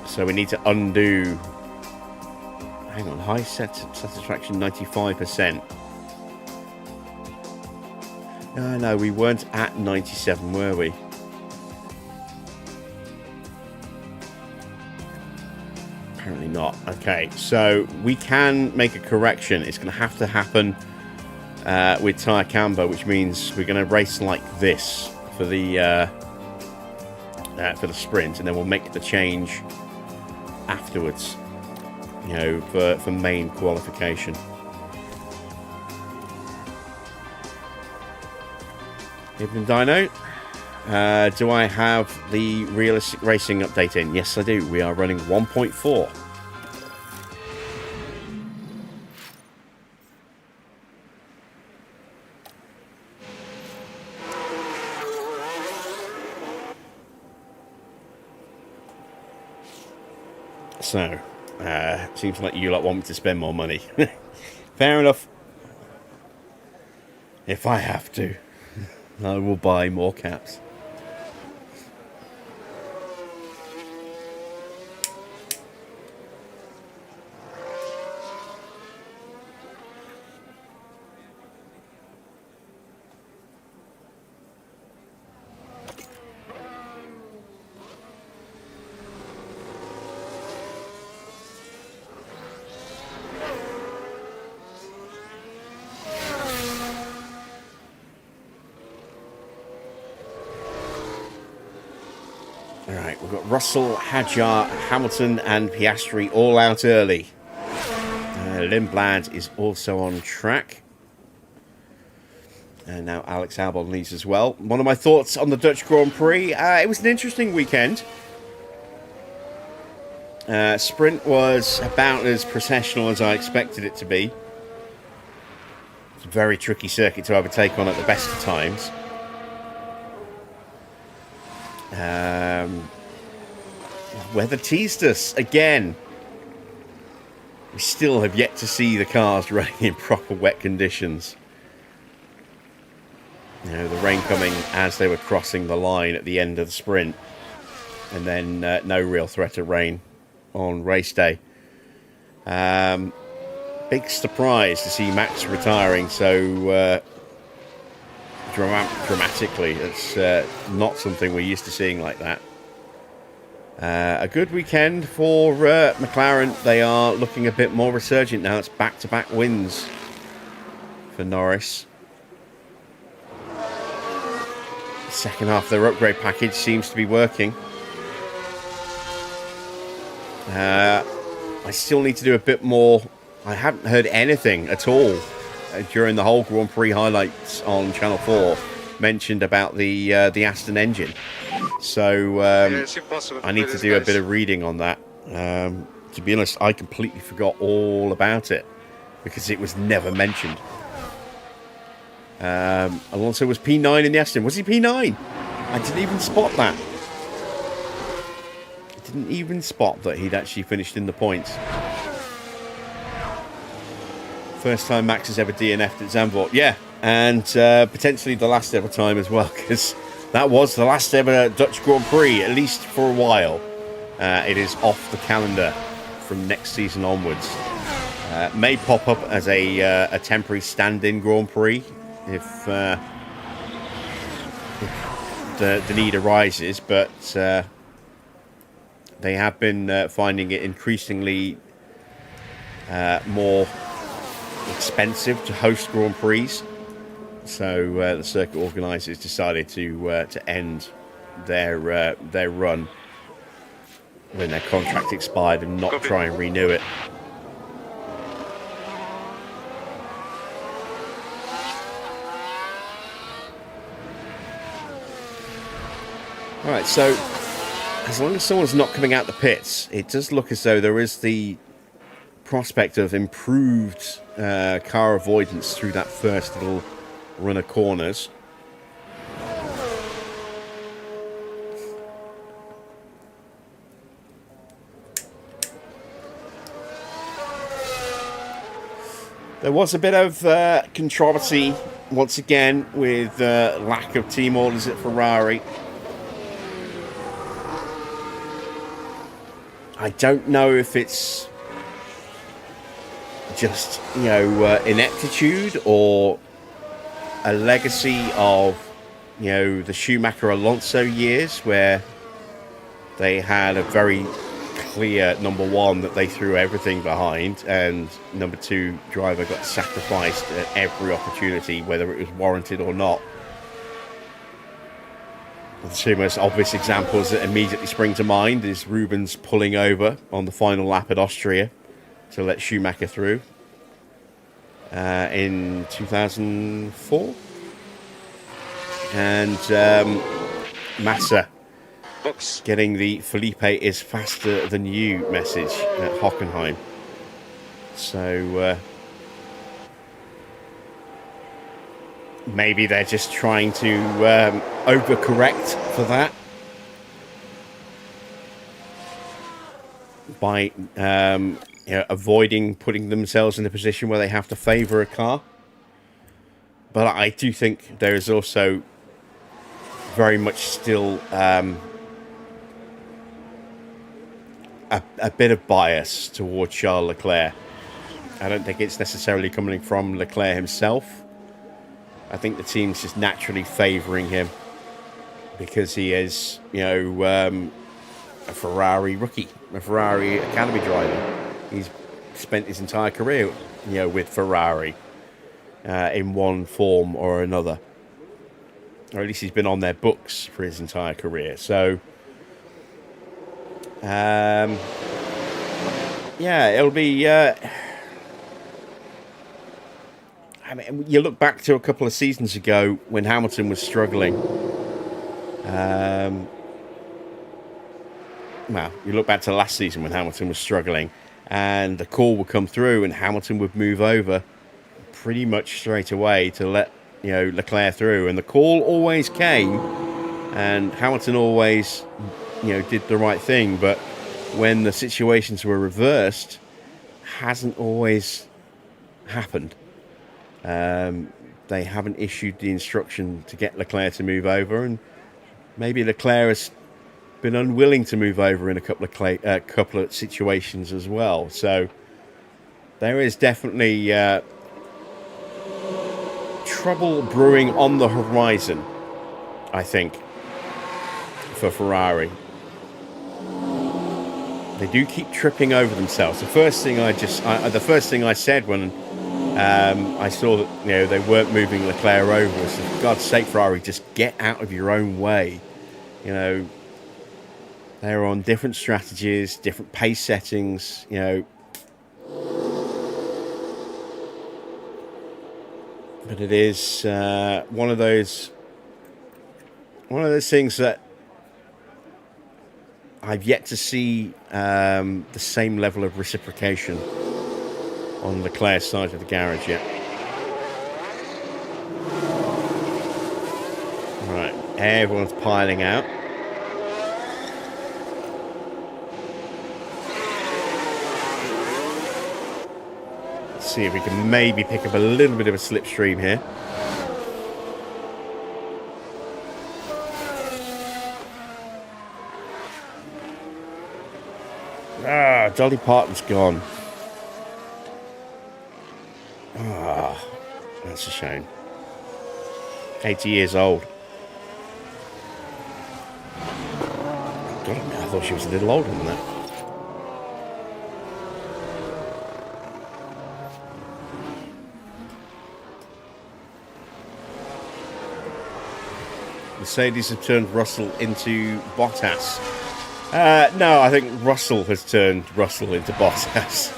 Speaker 1: So we need to undo. Hang on, high satisfaction 95%. No, we weren't at 97, were we? Apparently not. Okay, so we can make a correction. It's going to happen with tyre camber, which means we're going to race like this for the sprint, and then we'll make the change afterwards. You know, for main qualification. Ibn Dino, do I have the realistic racing update in? Yes, I do. We are running 1.4. So, seems like you lot want me to spend more money. Fair enough. If I have to, I will buy more caps. Alright, we've got Russell, Hadjar, Hamilton and Piastri all out early. Lindblad is also on track. And now Alex Albon leads as well. One of my thoughts on the Dutch Grand Prix. It was an interesting weekend. Sprint was about as processional as I expected it to be. It's a very tricky circuit to overtake on at the best of times. Weather teased us again. We still have yet to see the cars running in proper wet conditions. You know, the rain coming as they were crossing the line at the end of the sprint, and then no real threat of rain on race day. Big surprise to see Max retiring so dramatically. It's not something we're used to seeing like that. A good weekend for McLaren. They are looking a bit more resurgent now. It's back-to-back wins for Norris. The second half of their upgrade package seems to be working. I still need to do a bit more. I haven't heard anything at all during the whole Grand Prix highlights on Channel 4 mentioned about the Aston engine. So I need to do a bit of reading on that. To be honest, I completely forgot all about it because it was never mentioned. Alonso was P9 in the Aston. Was he P9? I didn't even spot that. I didn't even spot that he'd actually finished in the points. First time Max has ever DNF'd at Zandvoort. Yeah, and potentially the last ever time as well, because that was the last ever Dutch Grand Prix, at least for a while. It is off the calendar from next season onwards. May pop up as a temporary stand-in Grand Prix if the need arises, but they have been finding it increasingly more expensive to host Grand Prix, so the circuit organisers decided to end their run when their contract expired and not try and renew it. All right, so as long as someone's not coming out the pits, it does look as though there is the prospect of improved car avoidance through that first little run of corners. There was a bit of controversy once again with lack of team orders at Ferrari. I don't know if it's just, ineptitude or a legacy of, the Schumacher-Alonso years where they had a very clear number one that they threw everything behind, and number two driver got sacrificed at every opportunity, whether it was warranted or not. The two most obvious examples that immediately spring to mind is Rubens pulling over on the final lap at Austria to let Schumacher through in 2004, and Massa getting the Felipe is faster than you message at Hockenheim. So maybe they're just trying to overcorrect for that by avoiding putting themselves in a position where they have to favour a car. But I do think there is also very much still a bit of bias towards Charles Leclerc. I don't think it's necessarily coming from Leclerc himself. I think the team's just naturally favouring him because he is, a Ferrari rookie, a Ferrari academy driver. He's spent his entire career, with Ferrari in one form or another. Or at least he's been on their books for his entire career. So, it'll be... you look back to a couple of seasons ago when Hamilton was struggling. You look back to last season when Hamilton was struggling, and the call would come through, and Hamilton would move over pretty much straight away to let Leclerc through, and the call always came, and Hamilton always did the right thing. But when the situations were reversed, hasn't always happened. They haven't issued the instruction to get Leclerc to move over, and maybe Leclerc has been unwilling to move over in a couple of situations as well. So there is definitely trouble brewing on the horizon, I think, for Ferrari. They do keep tripping over themselves. The first thing I said when I saw that they weren't moving Leclerc over was, for God's sake, Ferrari, just get out of your own way. They're on different strategies, different pace settings. But it is one of those things that I've yet to see the same level of reciprocation on Leclerc's side of the garage yet. Right, everyone's piling out. Let's see if we can maybe pick up a little bit of a slipstream here. Dolly Parton's gone. That's a shame. 80 years old. God, I thought she was a little older than that. Mercedes have turned Russell into Bottas. No, I think Russell has turned Russell into Bottas.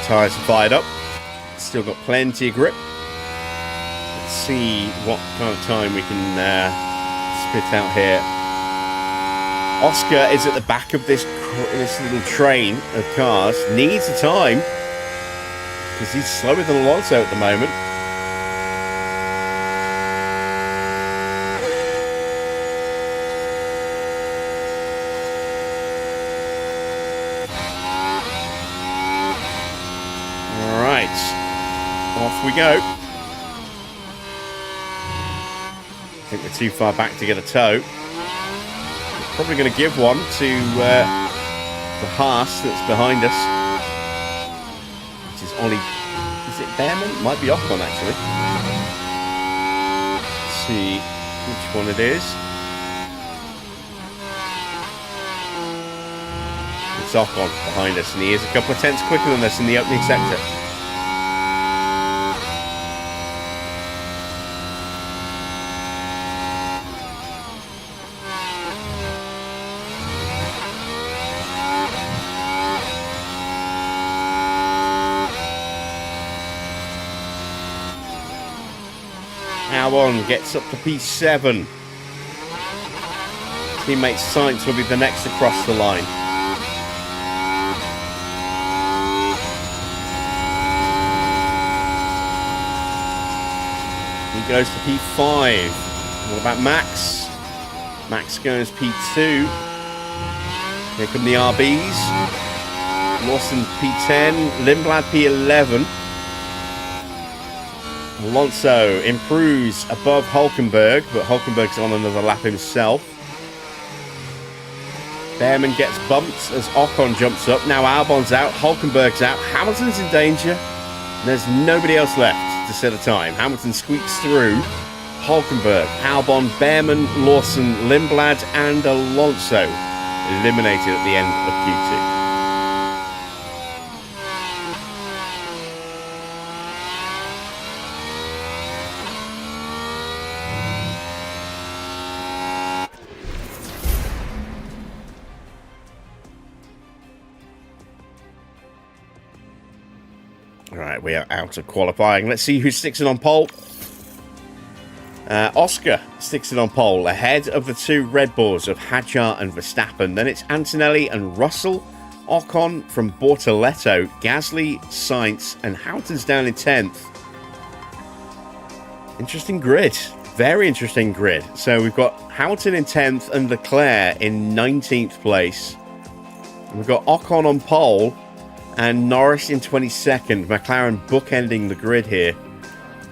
Speaker 1: tyres are fired up. Still got plenty of grip. Let's see what kind of time we can spit out here. Oscar is at the back of this little train of cars. Needs the time because he's slower than Alonso at the moment. All right, off we go. I think we're too far back to get a tow. Probably going to give one to the Haas that's behind us, which is Ollie. Is it Behrman? Might be Ocon actually. Let's see which one it is. It's Ocon behind us, and he is a couple of tenths quicker than us in the opening sector. Albon gets up to P7. Teammate Sainz will be the next across the line. He goes to P5. What about Max? Max goes P2. Here come the RBs. Lawson P10. Lindblad P11. Alonso improves above Hulkenberg, but Hulkenberg's on another lap himself. Behrman gets bumped as Ocon jumps up. Now Albon's out, Hulkenberg's out, Hamilton's in danger. There's nobody else left to set a time. Hamilton squeaks through. Hulkenberg, Albon, Behrman, Lawson, Lindblad and Alonso eliminated at the end of Q2. Alright, we are out of qualifying. Let's see who sticks it on pole. Oscar sticks it on pole ahead of the two Red Bulls of Hadjar and Verstappen. Then it's Antonelli and Russell, Ocon from Bortoletto, Gasly, Sainz, and Hamilton's down in 10th. Interesting grid. Very interesting grid. So we've got Hamilton in 10th and Leclerc in 19th place. And we've got Ocon on pole and Norris in 22nd. McLaren bookending the grid here.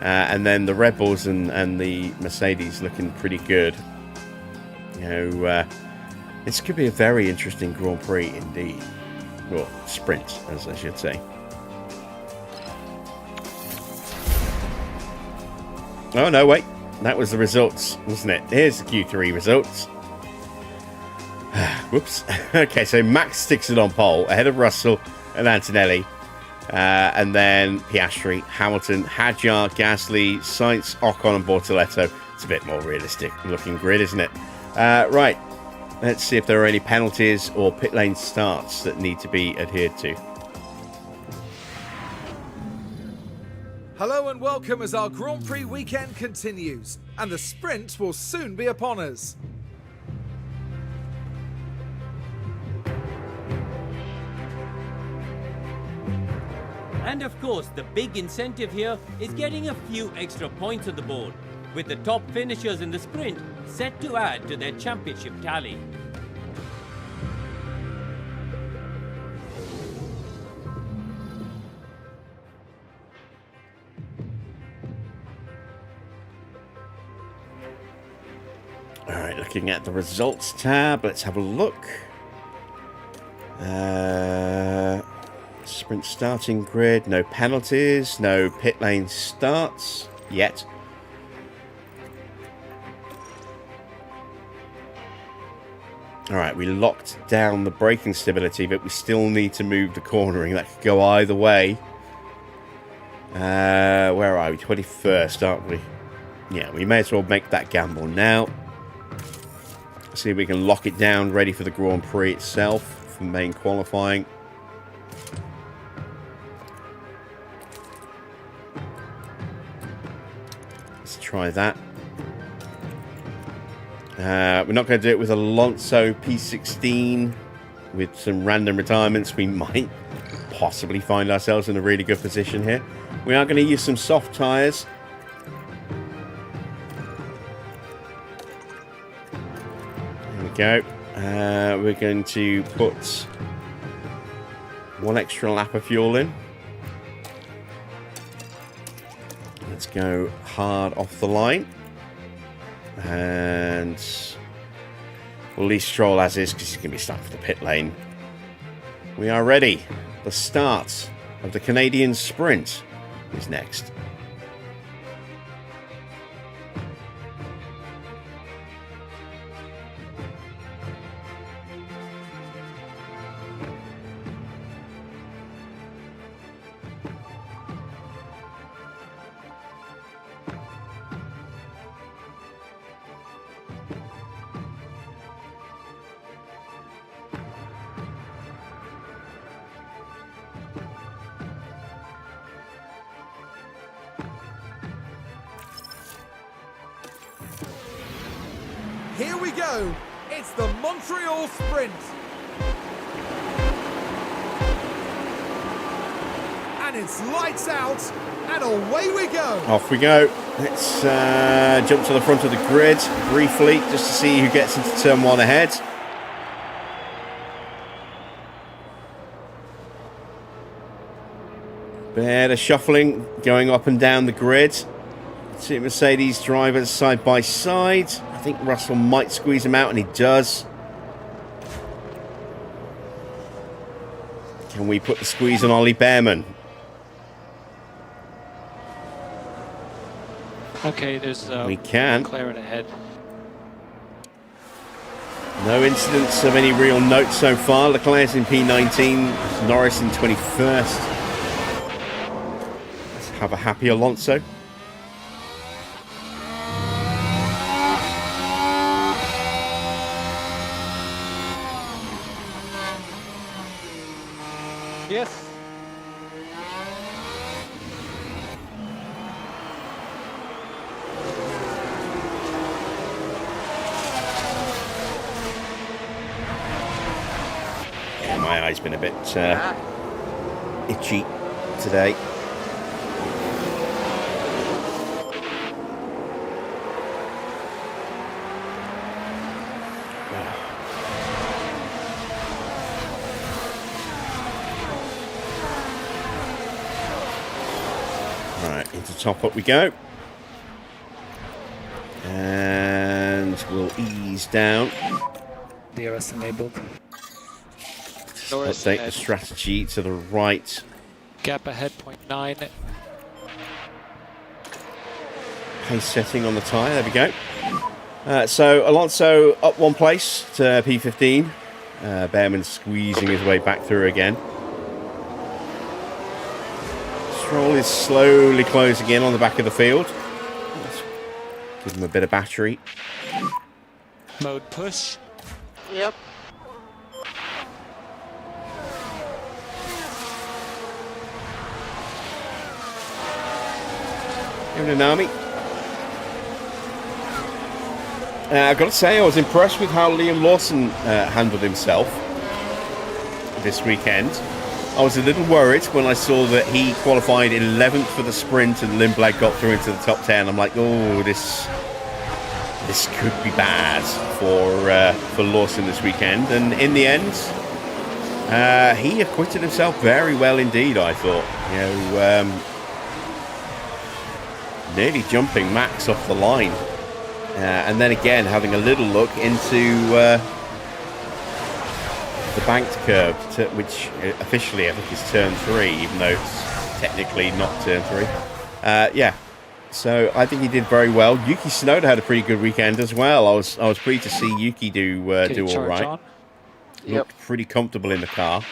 Speaker 1: And then the Red Bulls and the Mercedes looking pretty good. You know, this could be a very interesting Grand Prix indeed. Well, sprint, as I should say. Oh, no, wait. That was the results, wasn't it? Here's the Q3 results. Whoops. Okay, so Max sticks it on pole ahead of Russell and Antonelli. And then Piastri, Hamilton, Hadjar, Gasly, Sainz, Ocon and Bortoletto. It's a bit more realistic looking grid, isn't it? Right. Let's see if there are any penalties or pit lane starts that need to be adhered to.
Speaker 2: Hello and welcome as our Grand Prix weekend continues, and the sprint will soon be upon us.
Speaker 3: And of course, the big incentive here is getting a few extra points on the board, with the top finishers in the sprint set to add to their championship tally.
Speaker 1: Alright, looking at the results tab, let's have a look. Sprint starting grid, no penalties, no pit lane starts yet. Alright, we locked down the braking stability, but we still need to move the cornering. That could go either way. Where are we? 21st, aren't we? Yeah, we may as well make that gamble now. See if we can lock it down, ready for the Grand Prix itself, for main qualifying. try that. We're not going to do it with Alonso P16 with some random retirements. We might possibly find ourselves in a really good position here. We are going to use some soft tyres. There we go. We're going to put one extra lap of fuel in. Let's go hard off the line. And we'll leave Stroll as is because he's going to be stuck for the pit lane. We are ready. The start of the Canadian sprint is next.
Speaker 2: Here we go. It's the Montreal Sprint. And it's lights out, and away we go.
Speaker 1: Off we go. Let's jump to the front of the grid briefly just to see who gets into turn 1 ahead. Bit of shuffling going up and down the grid. Two Mercedes drivers side by side. I think Russell might squeeze him out, and he does. Can we put the squeeze on Ollie Behrman?
Speaker 4: Okay, there's
Speaker 1: We can.
Speaker 4: McLaren ahead.
Speaker 1: No incidents of any real note so far. Leclerc's in P19, Norris in 21st. Let's have a happy Alonso.
Speaker 5: Yes.
Speaker 1: Yeah, my eye's been a bit itchy today. Right, into top up we go. And we'll ease down.
Speaker 6: DRS enabled.
Speaker 4: Norris
Speaker 1: Update the
Speaker 4: ahead.
Speaker 1: strategy to the right.
Speaker 4: Gap ahead, 0.9.
Speaker 1: Pace setting on the tyre, there we go. So Alonso up 1 place to P15. Behrman squeezing his way back through again. Stroll is slowly closing in on the back of the field. Let's give him a bit of battery.
Speaker 4: Mode push.
Speaker 5: Yep.
Speaker 1: Nami. I've got to say, I was impressed with how Liam Lawson handled himself this weekend. I was a little worried when I saw that he qualified 11th for the sprint and Lindblad got through into the top 10. I'm like, oh, this could be bad for Lawson this weekend. And in the end, he acquitted himself very well indeed, I thought. You know, nearly jumping Max off the line. And then again, having a little look into the banked curve, which officially I think is turn 3, even though it's technically not turn 3. Yeah, so I think he did very well. Yuki Tsunoda had a pretty good weekend as well. I was pleased to see Yuki do all right. Looked pretty comfortable in the car.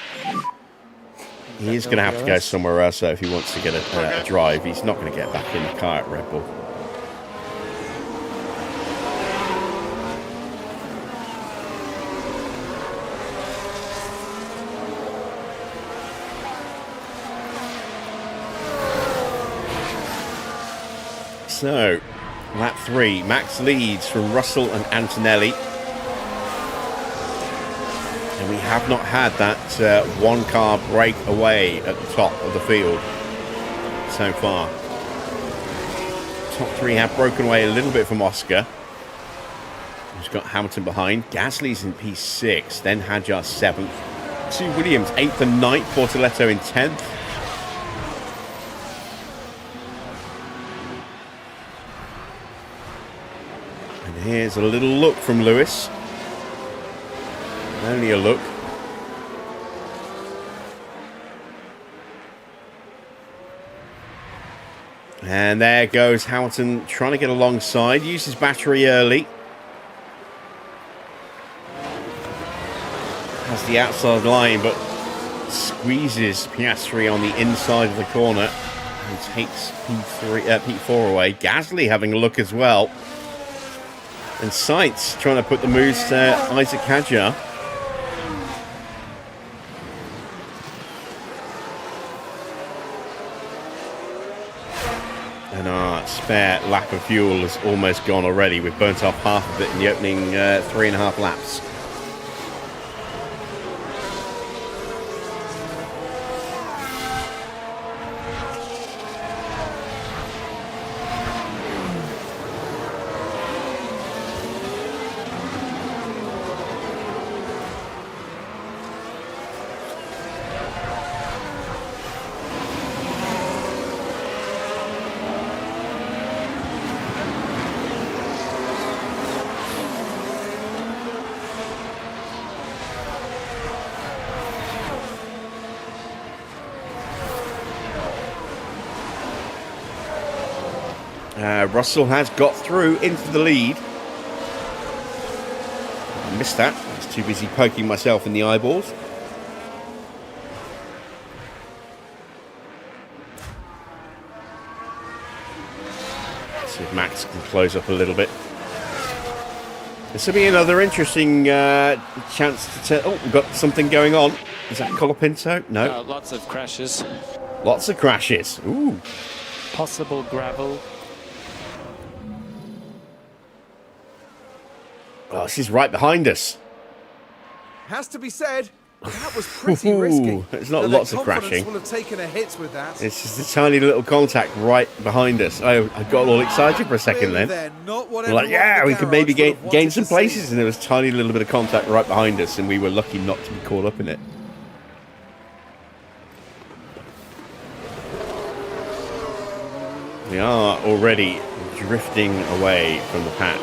Speaker 1: He is going to have to go somewhere else though if he wants to get a drive. He's not going to get back in the car at Red Bull. So, Lap 3, Max leads from Russell and Antonelli. And we have not had that one car break away at the top of the field so far. Top 3 have broken away a little bit from Oscar. He's got Hamilton behind. Gasly's in P6, then Hadjar 7th. 2 Williams 8th and 9th. Portoletto in 10th. And here's a little look from Lewis. Only a look. And there goes Hamilton trying to get alongside. Uses battery early. Has the outside line, but squeezes Piastri on the inside of the corner and takes P4 away. Gasly having a look as well. And Sainz trying to put the moves to Isaac Hadjar. And our spare lap of fuel has almost gone already. We've burnt off half of it in the opening 3.5 laps. Russell has got through into the lead. I missed that. I was too busy poking myself in the eyeballs. Let's see if Max can close up a little bit. This will be another interesting chance to tell. Oh, we've got something going on. Is that Colapinto? No.
Speaker 4: Lots of crashes.
Speaker 1: Lots of crashes. Ooh.
Speaker 6: Possible gravel.
Speaker 1: Oh, she's right behind us.
Speaker 2: Has to be said, that was pretty risky.
Speaker 1: It's not
Speaker 2: Though
Speaker 1: lots
Speaker 2: their
Speaker 1: of
Speaker 2: confidence
Speaker 1: crashing.
Speaker 2: will have taken a hit with that.
Speaker 1: It's just a tiny little contact right behind us. I got all excited for a second
Speaker 2: Clearly
Speaker 1: then.
Speaker 2: they're not what
Speaker 1: We're like,
Speaker 2: everyone in
Speaker 1: yeah,
Speaker 2: the
Speaker 1: we could
Speaker 2: garage
Speaker 1: maybe
Speaker 2: would have
Speaker 1: gain
Speaker 2: wanted
Speaker 1: some
Speaker 2: to see.
Speaker 1: places, and there was a tiny little bit of contact right behind us, and we were lucky not to be caught up in it. We are already drifting away from the pack.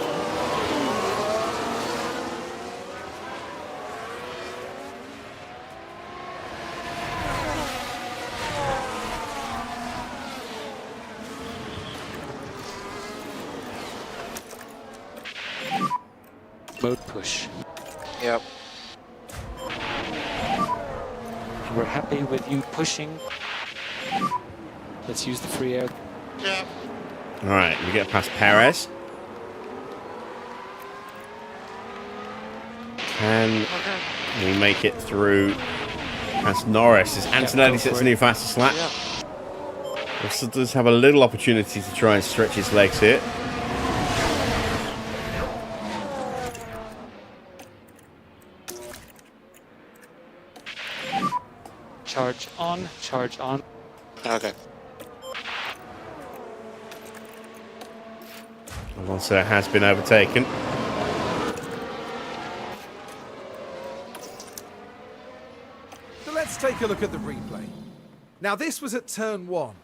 Speaker 4: Mode push.
Speaker 5: Yep.
Speaker 4: We're happy with you pushing. Let's use the free air.
Speaker 5: Yep.
Speaker 1: All right, we get past Perez. Can we make it through past Norris as Antonelli sets a new fastest lap? Russell does have a little opportunity to try and stretch his legs here.
Speaker 4: Charge on, charge on.
Speaker 5: Okay.
Speaker 1: Alonso has been overtaken.
Speaker 2: So let's take a look at the replay. Now this was at turn 1.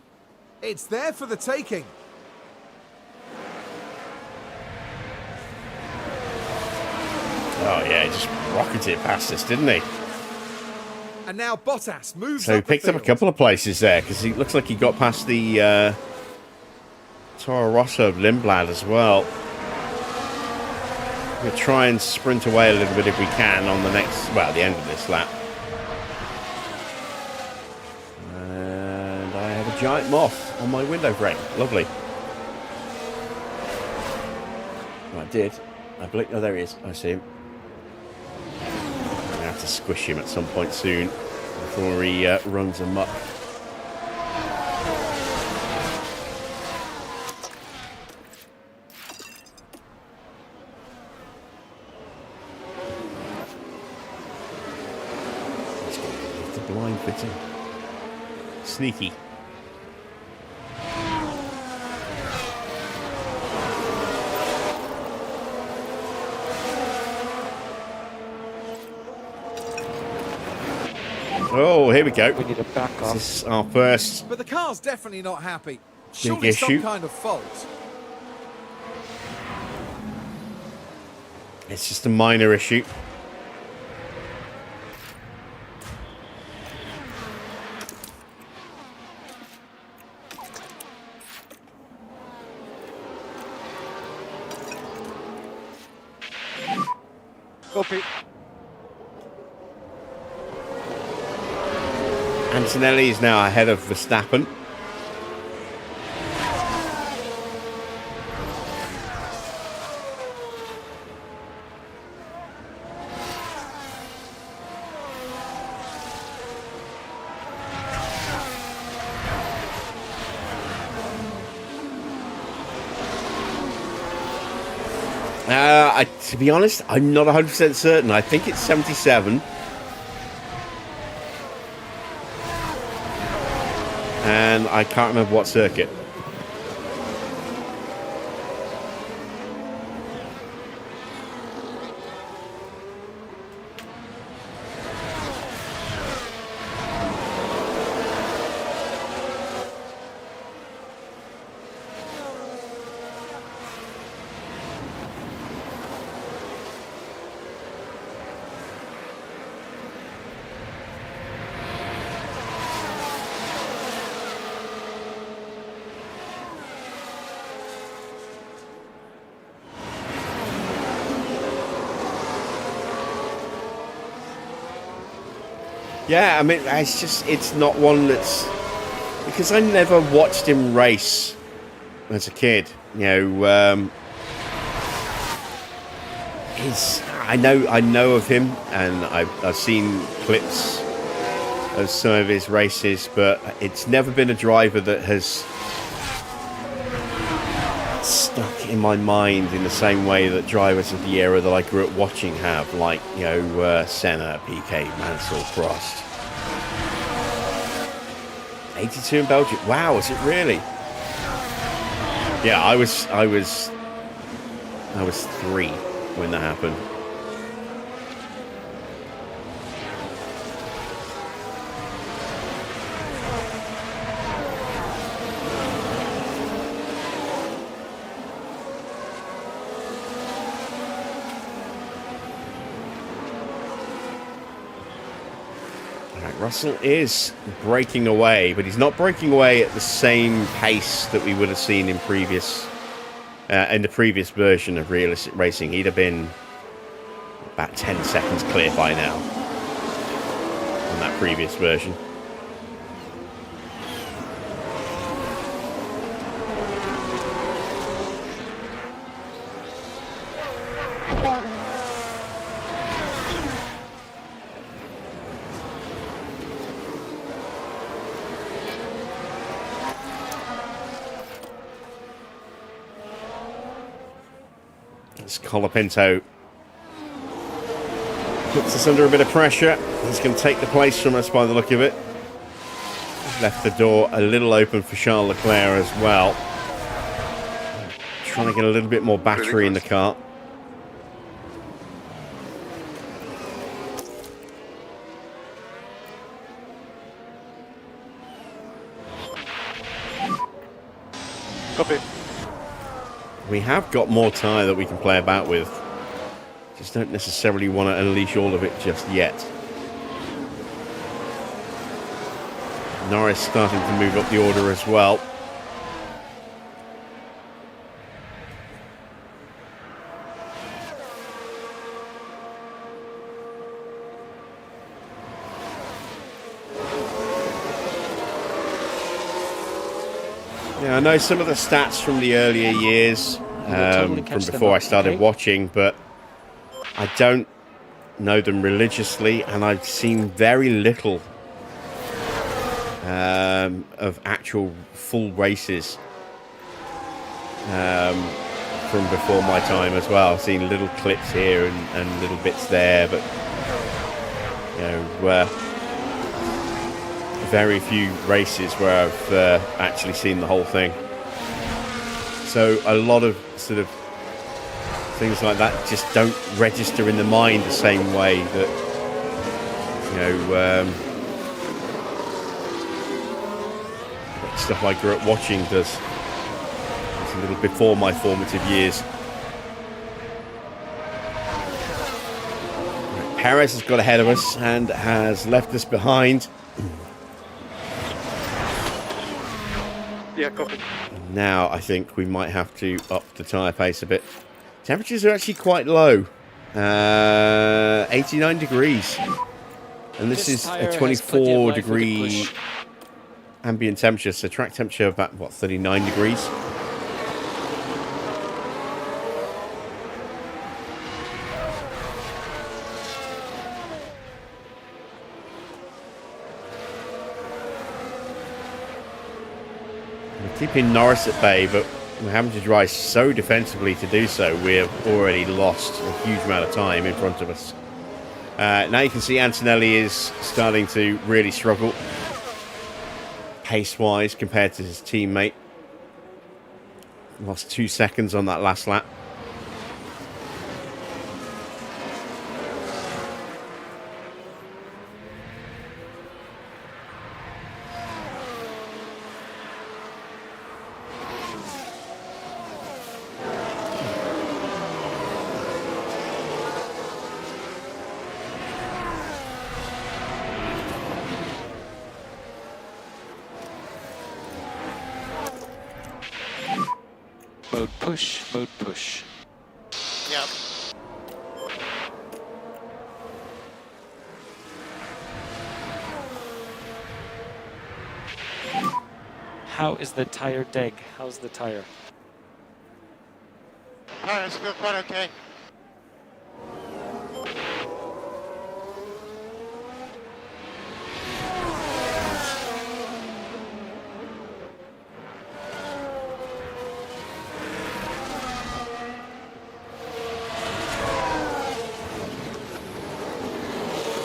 Speaker 2: It's there for the taking.
Speaker 1: Oh yeah, he just rocketed it past us, didn't he?
Speaker 2: And now Bottas moves
Speaker 1: So he
Speaker 2: up the
Speaker 1: picked up a
Speaker 2: field.
Speaker 1: couple of places there, because he looks like he got past the Toro Rosso of Lindblad as well. We'll try and sprint away a little bit if we can on the next, well, the end of this lap. And I have a giant moth on my window frame. Lovely. Oh, I did. I blinked. Oh, there he is. I see him. I'm going to have to squish him at some point soon before he runs amok. line fitting. Sneaky. Oh, here we go.
Speaker 4: We need a back off.
Speaker 1: This is our first
Speaker 2: But the car's definitely not happy. Surely
Speaker 1: issue.
Speaker 2: some kind of fault.
Speaker 1: It's just a minor issue.
Speaker 5: Copy.
Speaker 1: Antonelli is now ahead of Verstappen. To be honest, I'm not 100% certain. I think it's 77. And I can't remember what circuit. Yeah, I mean, it's not one that's... Because I never watched him race as a kid. You know, I know of him, and I've seen clips of some of his races, but it's never been a driver that has stuck in my mind in the same way that drivers of the era that I grew up watching have, like, you know, Senna, Piquet, Mansell, Prost. 82 in Belgium. Wow, is it really? Yeah, I was 3 when that happened. Russell is breaking away, but he's not breaking away at the same pace that we would have seen in the previous version of realistic racing. He'd have been about 10 seconds clear by now on that previous version. Colapinto puts us under a bit of pressure. He's going to take the place from us by the look of it. Left the door a little open for Charles Leclerc as well. Trying to get a little bit more battery in the car.
Speaker 5: Copy.
Speaker 1: We have got more tyre that we can play about with. Just don't necessarily want to unleash all of it just yet. Norris starting to move up the order as well. Yeah, I know some of the stats from the earlier years, from before I started watching, but I don't know them religiously, and I've seen very little of actual full races from before my time as well. I've seen little clips here and little bits there, but you know, very few races where I've actually seen the whole thing. So a lot of sort of things like that just don't register in the mind the same way that, you know, stuff I grew up watching does. It's a little before my formative years. Perez has got ahead of us and has left us behind.
Speaker 5: Yeah, copy.
Speaker 1: Now I think we might have to up the tyre pace a bit. Temperatures are actually quite low. 89 degrees. And this is a 24 degree ambient temperature, so track temperature about, what, 39 degrees? We're keeping Norris at bay, but we're having to drive so defensively to do so. We've already lost a huge amount of time in front of us. Now you can see Antonelli is starting to really struggle pace-wise compared to his teammate. Lost 2 seconds on that last lap.
Speaker 4: Mode push, mode push.
Speaker 7: Yep.
Speaker 4: How is the tire deg? How's the tire?
Speaker 7: Alright, it's quite okay.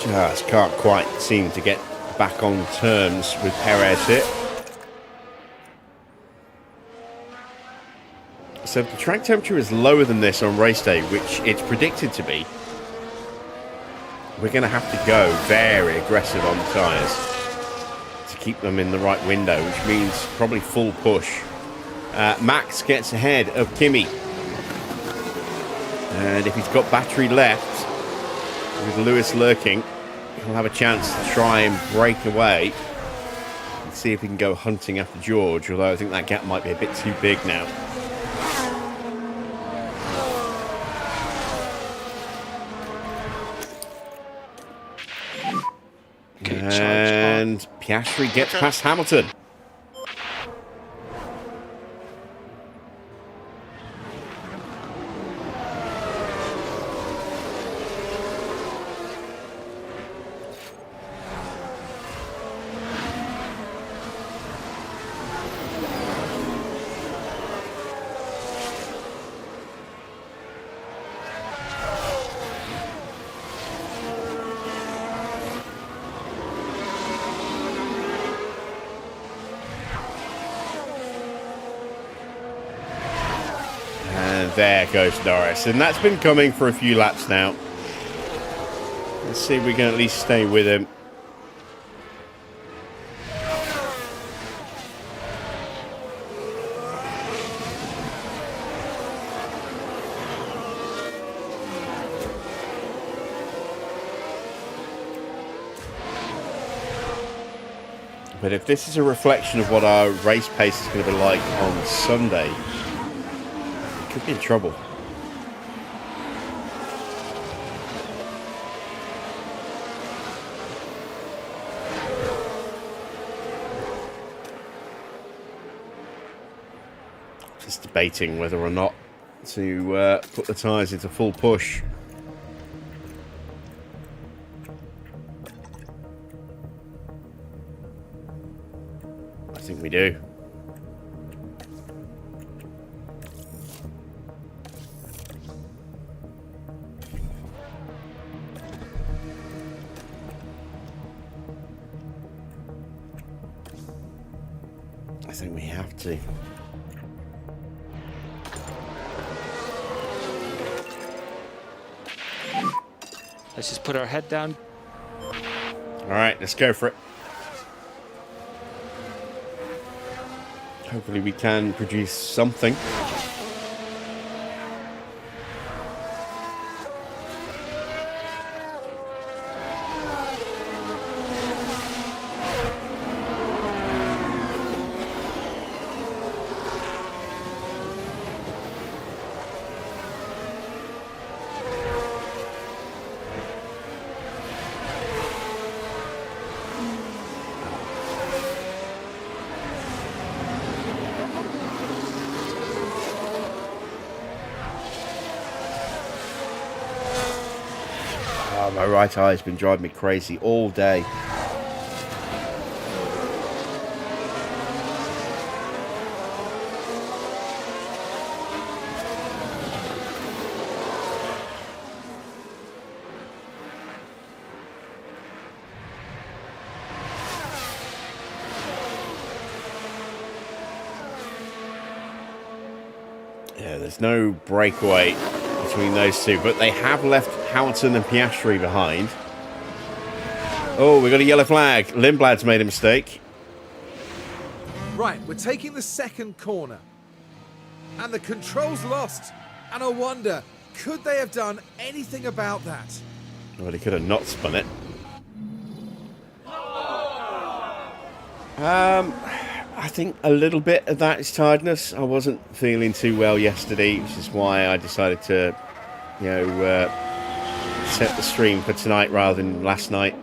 Speaker 1: Just can't quite seem to get back on terms with Perez here. So if the track temperature is lower than this on race day, which it's predicted to be, we're going to have to go very aggressive on the tyres to keep them in the right window, which means probably full push. Max gets ahead of Kimi. And if he's got battery left, with Lewis lurking, he'll have a chance to try and break away and see if he can go hunting after George, although I think that gap might be a bit too big now. And Piastri gets past Hamilton. There goes Norris, and that's been coming for a few laps now. Let's see if we can at least stay with him. But if this is a reflection of what our race pace is going to be like on Sunday, could be in trouble. Just debating whether or not to put the tyres into full push. I think we do. think we have to.
Speaker 6: Let's just put our head down.
Speaker 1: All right, let's go for it. Hopefully we can produce something. My right eye's been driving me crazy all day. Yeah, there's no breakaway between those two, but they have left Hamilton and Piastri behind. Oh, we got a yellow flag. Lindblad's made a mistake.
Speaker 2: Right, we're taking the second corner. And the control's lost. And I wonder, could they have done anything about that?
Speaker 1: Well, they could have not spun it. I think a little bit of that is tiredness. I wasn't feeling too well yesterday, which is why I decided to, you know, set the stream for tonight rather than last night.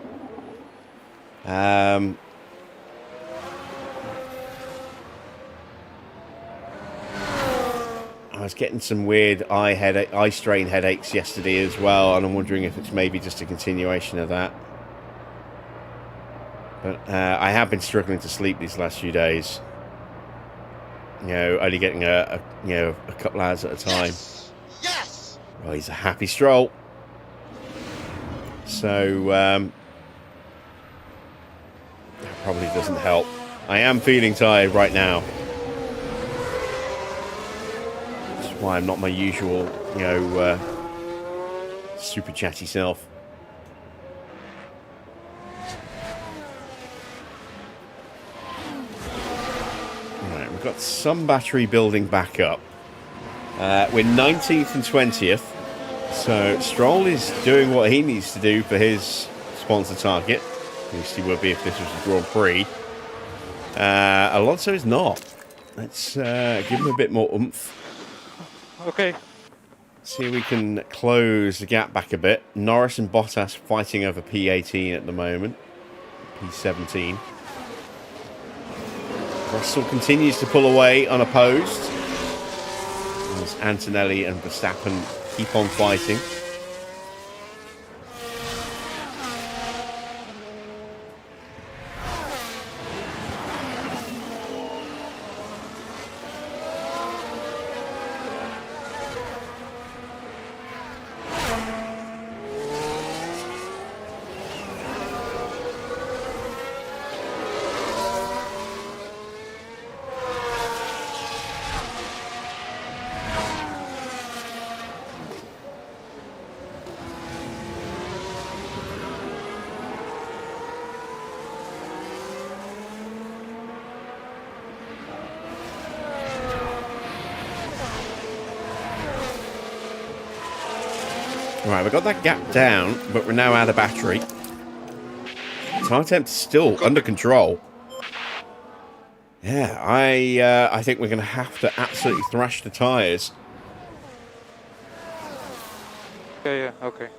Speaker 1: I was getting some weird eye strain headaches yesterday as well, and I'm wondering if it's maybe just a continuation of that. But I have been struggling to sleep these last few days. You know, only getting a couple hours at a time.
Speaker 7: Yes!
Speaker 1: Well, he's a happy stroll. So that probably doesn't help. I am feeling tired right now. That's why I'm not my usual, you know, super chatty self. Right, we've got some battery building back up. We're 19th and 20th. So Stroll is doing what he needs to do for his sponsor target. At least he would be if this was a Grand Prix. Alonso is not. Let's give him a bit more oomph.
Speaker 5: Okay.
Speaker 1: See if we can close the gap back a bit. Norris and Bottas fighting over P18 at the moment. P17. Russell continues to pull away unopposed. As Antonelli and Verstappen keep on fighting. Right, we've got that gap down, but we're now out of battery. Time temp still under control. Yeah, I think we're going to have to absolutely thrash the tyres.
Speaker 5: Yeah, okay.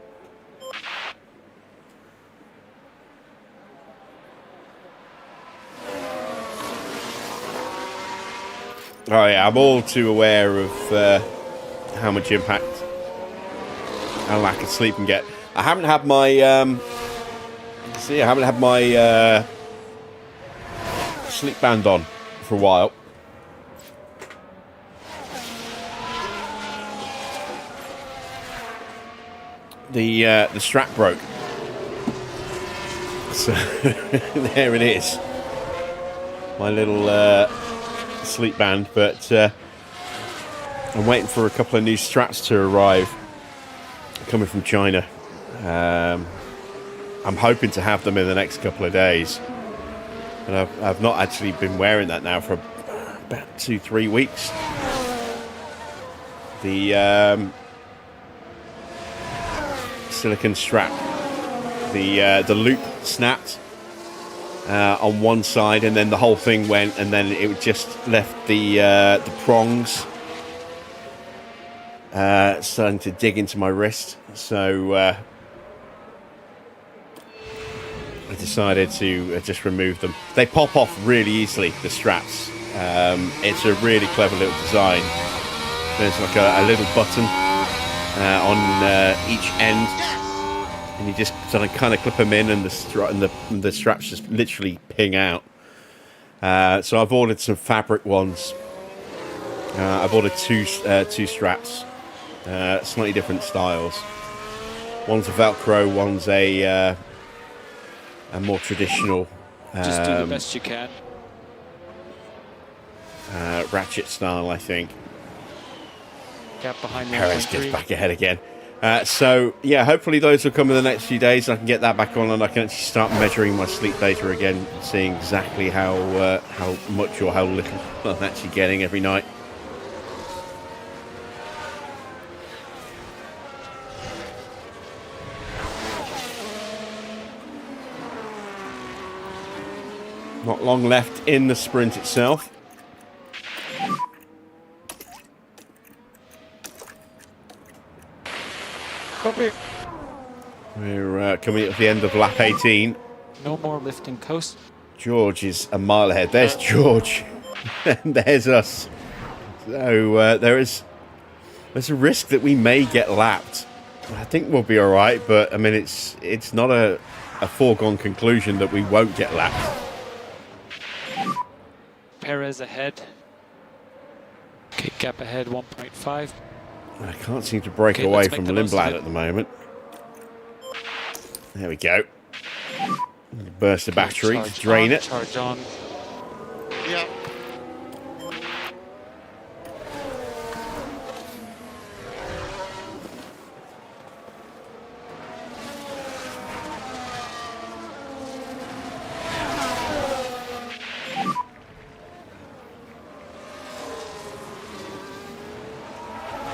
Speaker 1: Oh yeah, I'm all too aware of how much impact a lack of sleep can get. I haven't had my sleep band on for a while. The strap broke, so there it is. My little sleep band, but I'm waiting for a couple of new straps to arrive coming from China. I'm hoping to have them in the next couple of days, and I've not actually been wearing that now for about 2-3 weeks. The silicone strap, the loop snapped on one side, and then the whole thing went, and then it just left the prongs starting to dig into my wrist. So I decided to just remove them. They pop off really easily, the straps. It's a really clever little design. There's like a little button on each end, and you just sort of kind of clip them in, and the straps just literally ping out. So I've ordered some fabric ones. I've ordered two straps, slightly different styles. One's a Velcro, one's a more traditional.
Speaker 6: Just do the best you can.
Speaker 1: Ratchet style, I think.
Speaker 6: Gap behind
Speaker 1: Perez gets
Speaker 6: 1.3.
Speaker 1: back ahead again. So yeah, hopefully those will come in the next few days. I can get that back on, and I can actually start measuring my sleep data again, seeing exactly how much or how little I'm actually getting every night. Not long left in the sprint itself.
Speaker 5: Copy.
Speaker 1: We're coming at the end of lap 18.
Speaker 6: No more lifting coast.
Speaker 1: George is a mile ahead. There's George, and there's us. So there's a risk that we may get lapped. I think we'll be all right, but I mean it's not a foregone conclusion that we won't get lapped.
Speaker 6: Perez ahead. Okay, gap ahead 1.5.
Speaker 1: I can't seem to break
Speaker 6: Okay,
Speaker 1: away
Speaker 6: let's
Speaker 1: from
Speaker 6: make the most of
Speaker 1: Lindblad
Speaker 6: it.
Speaker 1: at the moment. There we go. Burst the battery,
Speaker 6: Charge
Speaker 1: drain
Speaker 6: on,
Speaker 1: it.
Speaker 6: Charge on.
Speaker 7: Yeah.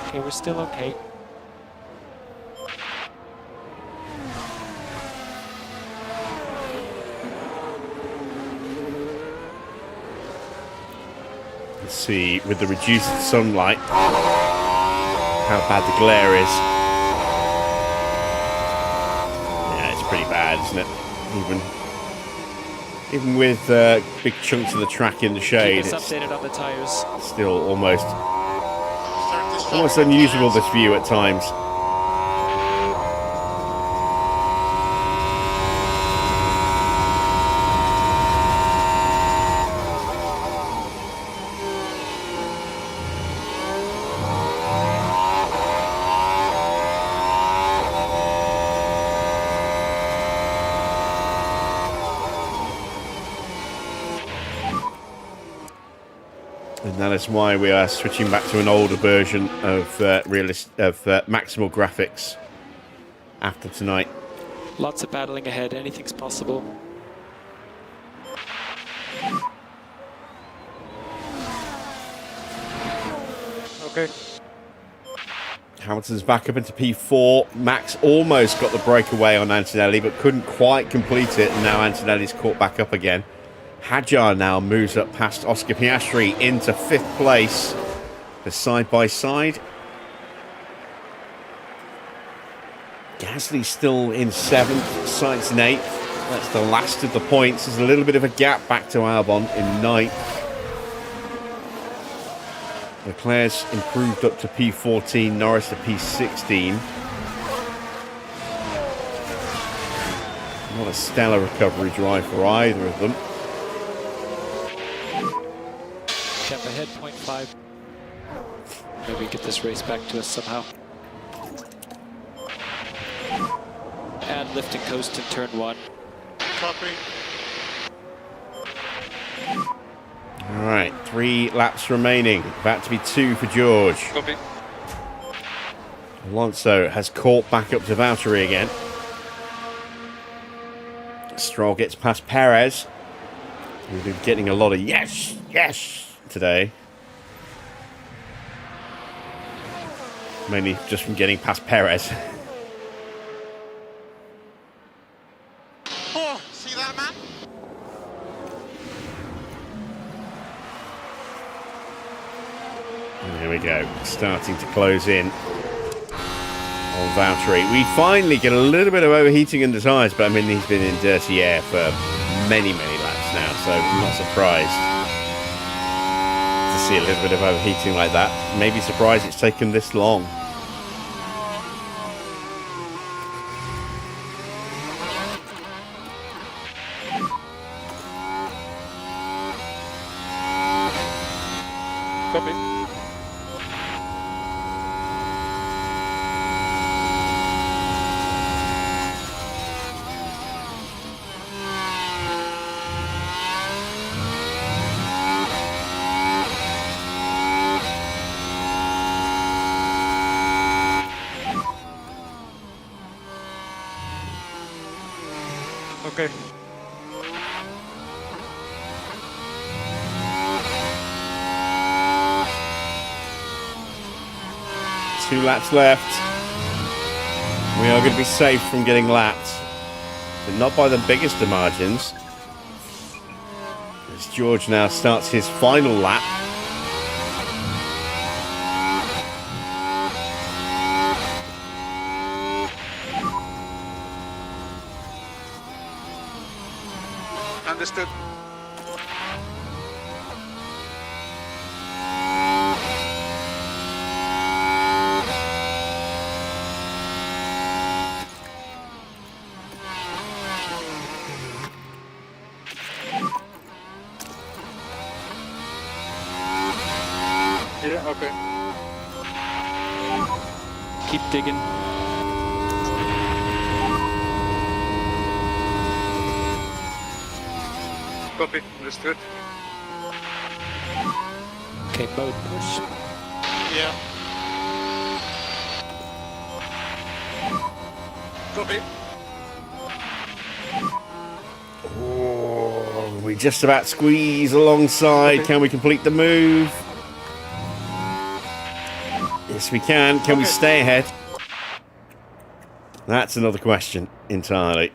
Speaker 6: Okay, we're still okay.
Speaker 1: Let's see, with the reduced sunlight, how bad the glare is. Yeah, it's pretty bad, isn't it? Even with big chunks of the track in the shade,
Speaker 6: Keep us
Speaker 1: it's
Speaker 6: updated on the tires.
Speaker 1: still almost
Speaker 7: Start this
Speaker 1: unusable, this view at times. And that is why we are switching back to an older version of maximal graphics after tonight.
Speaker 6: Lots of battling ahead. Anything's possible.
Speaker 5: Okay.
Speaker 1: Hamilton's back up into P4. Max almost got the breakaway on Antonelli, but couldn't quite complete it. And now Antonelli's caught back up again. Hadjar now moves up past Oscar Piastri into 5th place. The side by side. Gasly still in 7th, Sainz in 8th. That's the last of the points. There's a little bit of a gap back to Albon in 9th. Leclerc's improved up to P14, Norris to P16. Not a stellar recovery drive for either of them.
Speaker 6: Gap ahead 0.5. Maybe get this race back to us somehow. And lifting coast in turn 1.
Speaker 7: Copy.
Speaker 1: All right, 3 laps remaining. About to be 2 for George.
Speaker 5: Copy.
Speaker 1: Alonso has caught back up to Valtteri again. Stroll gets past Perez. We've been getting a lot of yes, yes today. Mainly just from getting past Perez.
Speaker 7: Oh, see that, man?
Speaker 1: And there we go. Starting to close in on Valtteri. We finally get a little bit of overheating in the tyres, but I mean, he's been in dirty air for many, many laps now, so I'm not surprised to see a little bit of overheating like that. Maybe surprised it's taken this long.
Speaker 5: Copy. Okay.
Speaker 1: Two laps left. We are going to be safe from getting lapped, but not by the biggest of margins. As George now starts his final lap.
Speaker 5: Understood. Yeah, okay.
Speaker 6: Keep digging.
Speaker 5: Copy. Understood.
Speaker 6: Okay, mode push.
Speaker 7: Yeah.
Speaker 5: Copy.
Speaker 1: Oh, we just about squeeze alongside. Can we complete the move? Yes, we can. Can we stay ahead? That's another question entirely.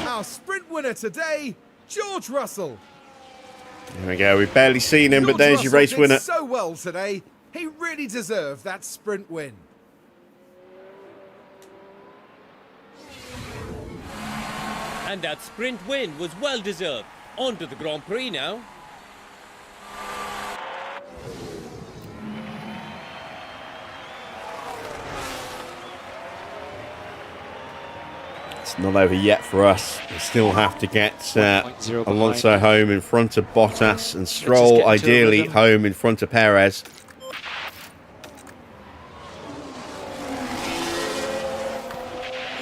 Speaker 2: Our sprint winner today, George Russell.
Speaker 1: There we go. We've barely seen him, but
Speaker 2: George
Speaker 1: there's your
Speaker 2: Russell
Speaker 1: race
Speaker 2: did
Speaker 1: winner.
Speaker 2: so well today. He really deserved that sprint win.
Speaker 3: And that sprint win was well deserved. On to the Grand Prix now.
Speaker 1: It's not over yet for us. We still have to get
Speaker 6: 1.0
Speaker 1: Alonso
Speaker 6: behind.
Speaker 1: home in front of Bottas and
Speaker 6: just
Speaker 1: Stroll,
Speaker 6: get into a
Speaker 1: ideally,
Speaker 6: rhythm.
Speaker 1: home in front of Perez.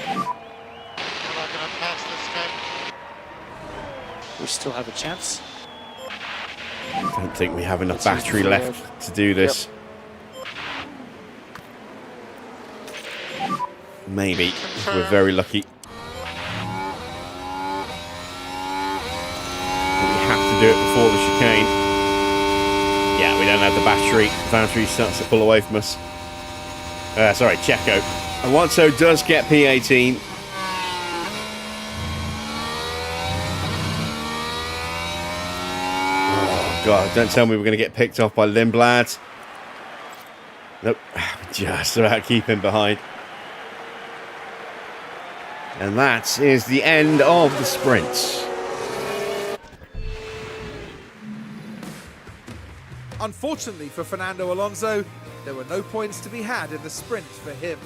Speaker 7: Am I going to pass this game?
Speaker 6: We still have a chance.
Speaker 1: I don't think we have enough
Speaker 6: Let's use
Speaker 1: battery
Speaker 6: the
Speaker 1: left to do this. Maybe, if we're very lucky. But we have to do it before the chicane. Yeah, we don't have the battery. Battery starts to pull away from us. Sorry, Checo. Alonso does get P18. Oh, God, don't tell me we're going to get picked off by Lindblad. Nope, just about keeping behind. And that is the end of the sprint.
Speaker 2: Unfortunately for Fernando Alonso, there were no points to be had in the sprint for him.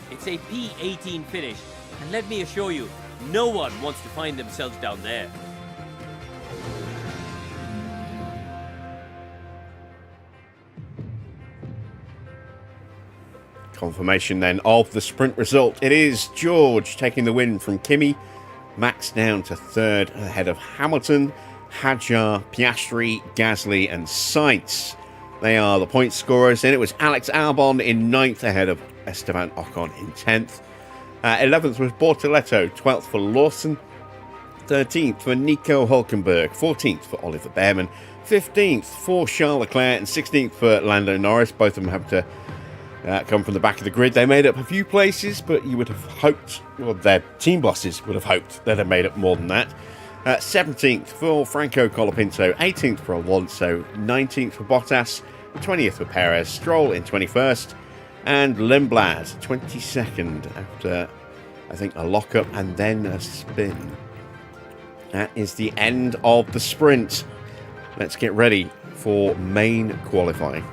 Speaker 3: It's a P18 finish. And let me assure you, no one wants to find themselves down there.
Speaker 1: confirmation then of the sprint result. It is George taking the win from Kimi. Max down to third ahead of Hamilton, Hadjar, Piastri, Gasly and Sainz. They are the point scorers. Then it was Alex Albon in 9th ahead of Esteban Ocon in 10th. 11th was Bortoletto, 12th for Lawson, 13th for Nico Hulkenberg, 14th for Oliver Behrman, 15th for Charles Leclerc and 16th for Lando Norris. Both of them have to come from the back of the grid. They made up a few places, but you would have hoped, well, their team bosses would have hoped they'd have made up more than that. 17th for Franco Colapinto, 18th for Alonso, 19th for Bottas, 20th for Perez, Stroll in 21st, and Lindblad 22nd after, I think, a lockup and then a spin. That is the end of the sprint. Let's get ready for main qualifying.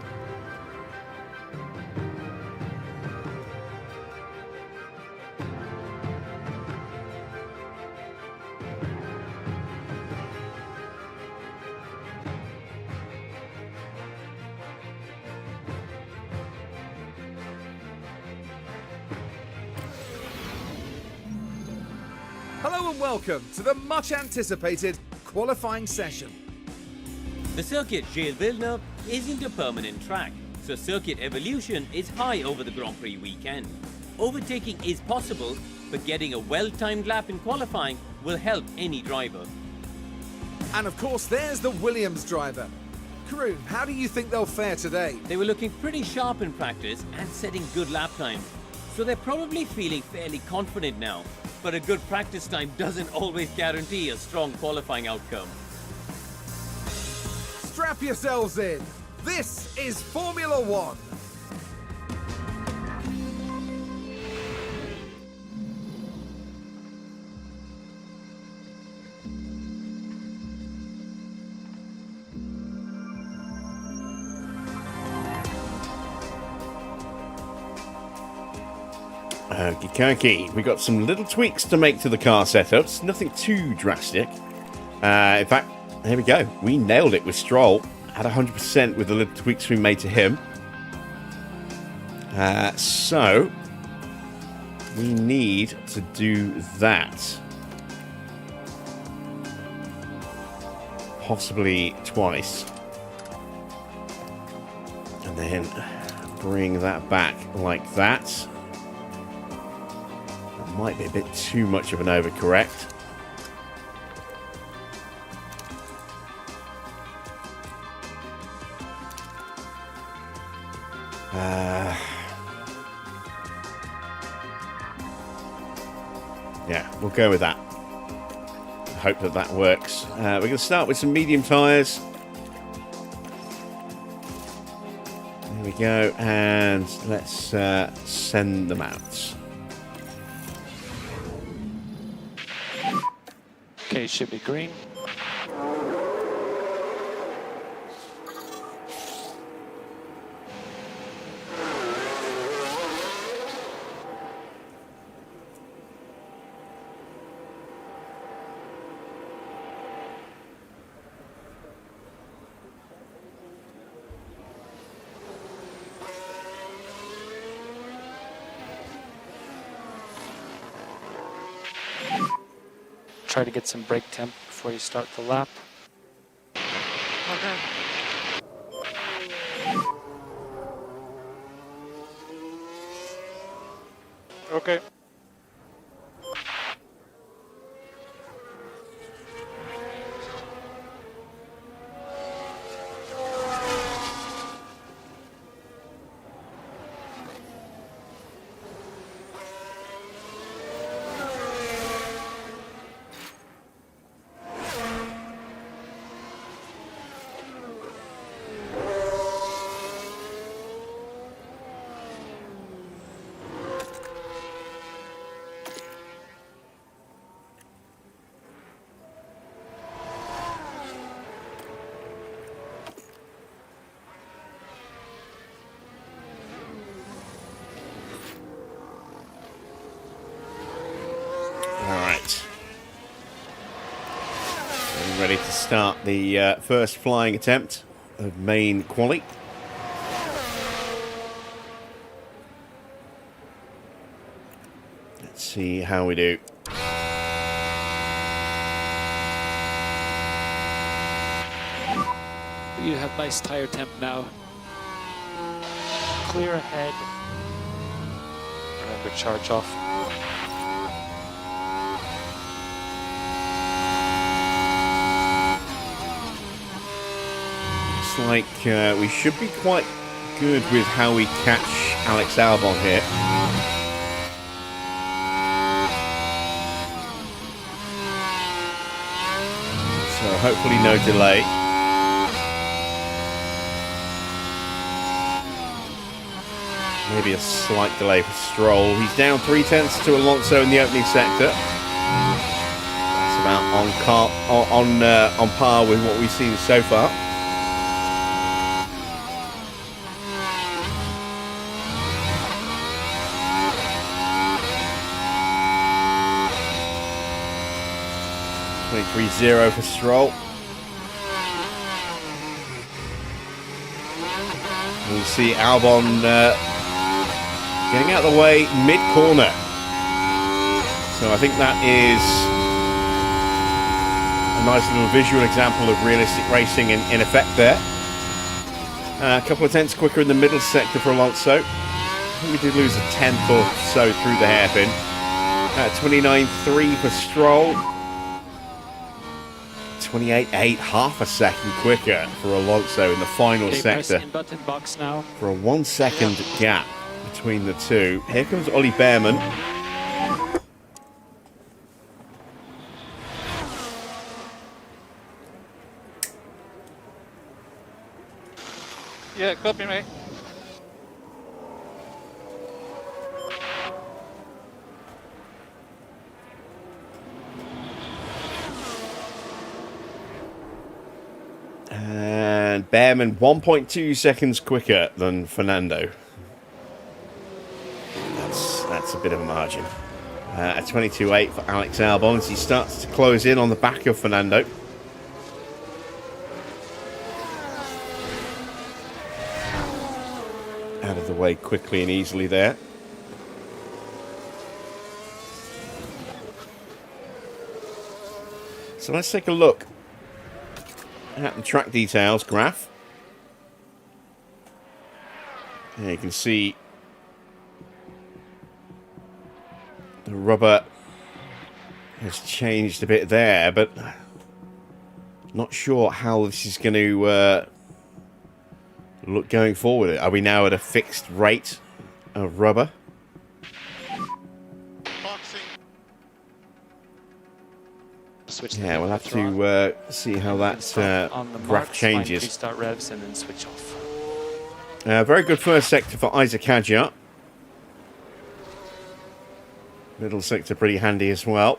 Speaker 2: Hello and welcome to the much anticipated qualifying session.
Speaker 3: The circuit Gilles Villeneuve isn't a permanent track, so circuit evolution is high over the Grand Prix weekend. Overtaking is possible, but getting a well-timed lap in qualifying will help any driver.
Speaker 2: And of course, there's the Williams driver. Karun, how do you think they'll fare today?
Speaker 3: They were looking pretty sharp in practice and setting good lap times, so they're probably feeling fairly confident now. But a good practice time doesn't always guarantee a strong qualifying outcome.
Speaker 2: Strap yourselves in. This is Formula One.
Speaker 1: Okie we got some little tweaks to make to the car setups, nothing too drastic. In fact, here we go. We nailed it with Stroll at 100% with the little tweaks we made to him. So we need to do that. Possibly twice. And then bring that back like that. Might be a bit too much of an overcorrect. Yeah, we'll go with that. Hope that that works. We're going to start with some medium tyres. There we go, and let's send them out.
Speaker 6: Okay, should be green. Try to get some brake temp before you start the lap.
Speaker 7: Okay.
Speaker 5: Okay.
Speaker 1: Ready to start the first flying attempt of main quali. see how we do.
Speaker 6: You have nice tire temp now.
Speaker 4: Clear ahead.
Speaker 5: Remember, charge off.
Speaker 1: Looks like we should be quite good with how we catch Alex Albon here. So hopefully no delay. Maybe a slight delay for Stroll. He's down 0.3 to Alonso in the opening sector. That's about on par with what we've seen so far. .3.0 for Stroll. We'll see Albon getting out of the way mid-corner. So I think that is a nice little visual example of realistic racing in effect there. A couple of tenths quicker in the middle sector for Alonso. I think we did lose a tenth or so through the hairpin. 29.3 for Stroll. 28.8, half a second quicker for Alonso in the final
Speaker 6: Okay,
Speaker 1: sector.
Speaker 6: press in button box now.
Speaker 1: For a 1 second gap between the two. Here comes Ollie Behrman.
Speaker 5: Yeah, copy, mate.
Speaker 1: And Behrman 1.2 seconds quicker than Fernando. That's a bit of a margin. A 22.8 for Alex Albon as he starts to close in on the back of Fernando. Out of the way quickly and easily there. So let's take a look at the track details graph. And you can see the rubber has changed a bit there, but not sure how this is going to look going forward. Are we now at a fixed rate of rubber?
Speaker 7: Boxing.
Speaker 6: Switch
Speaker 1: Yeah, we'll have to see how that
Speaker 6: on the
Speaker 1: graph
Speaker 6: marks, find
Speaker 1: changes.
Speaker 6: restart revs and then switch off.
Speaker 1: Very good first sector for Isaac Hadjar. Middle sector pretty handy as well.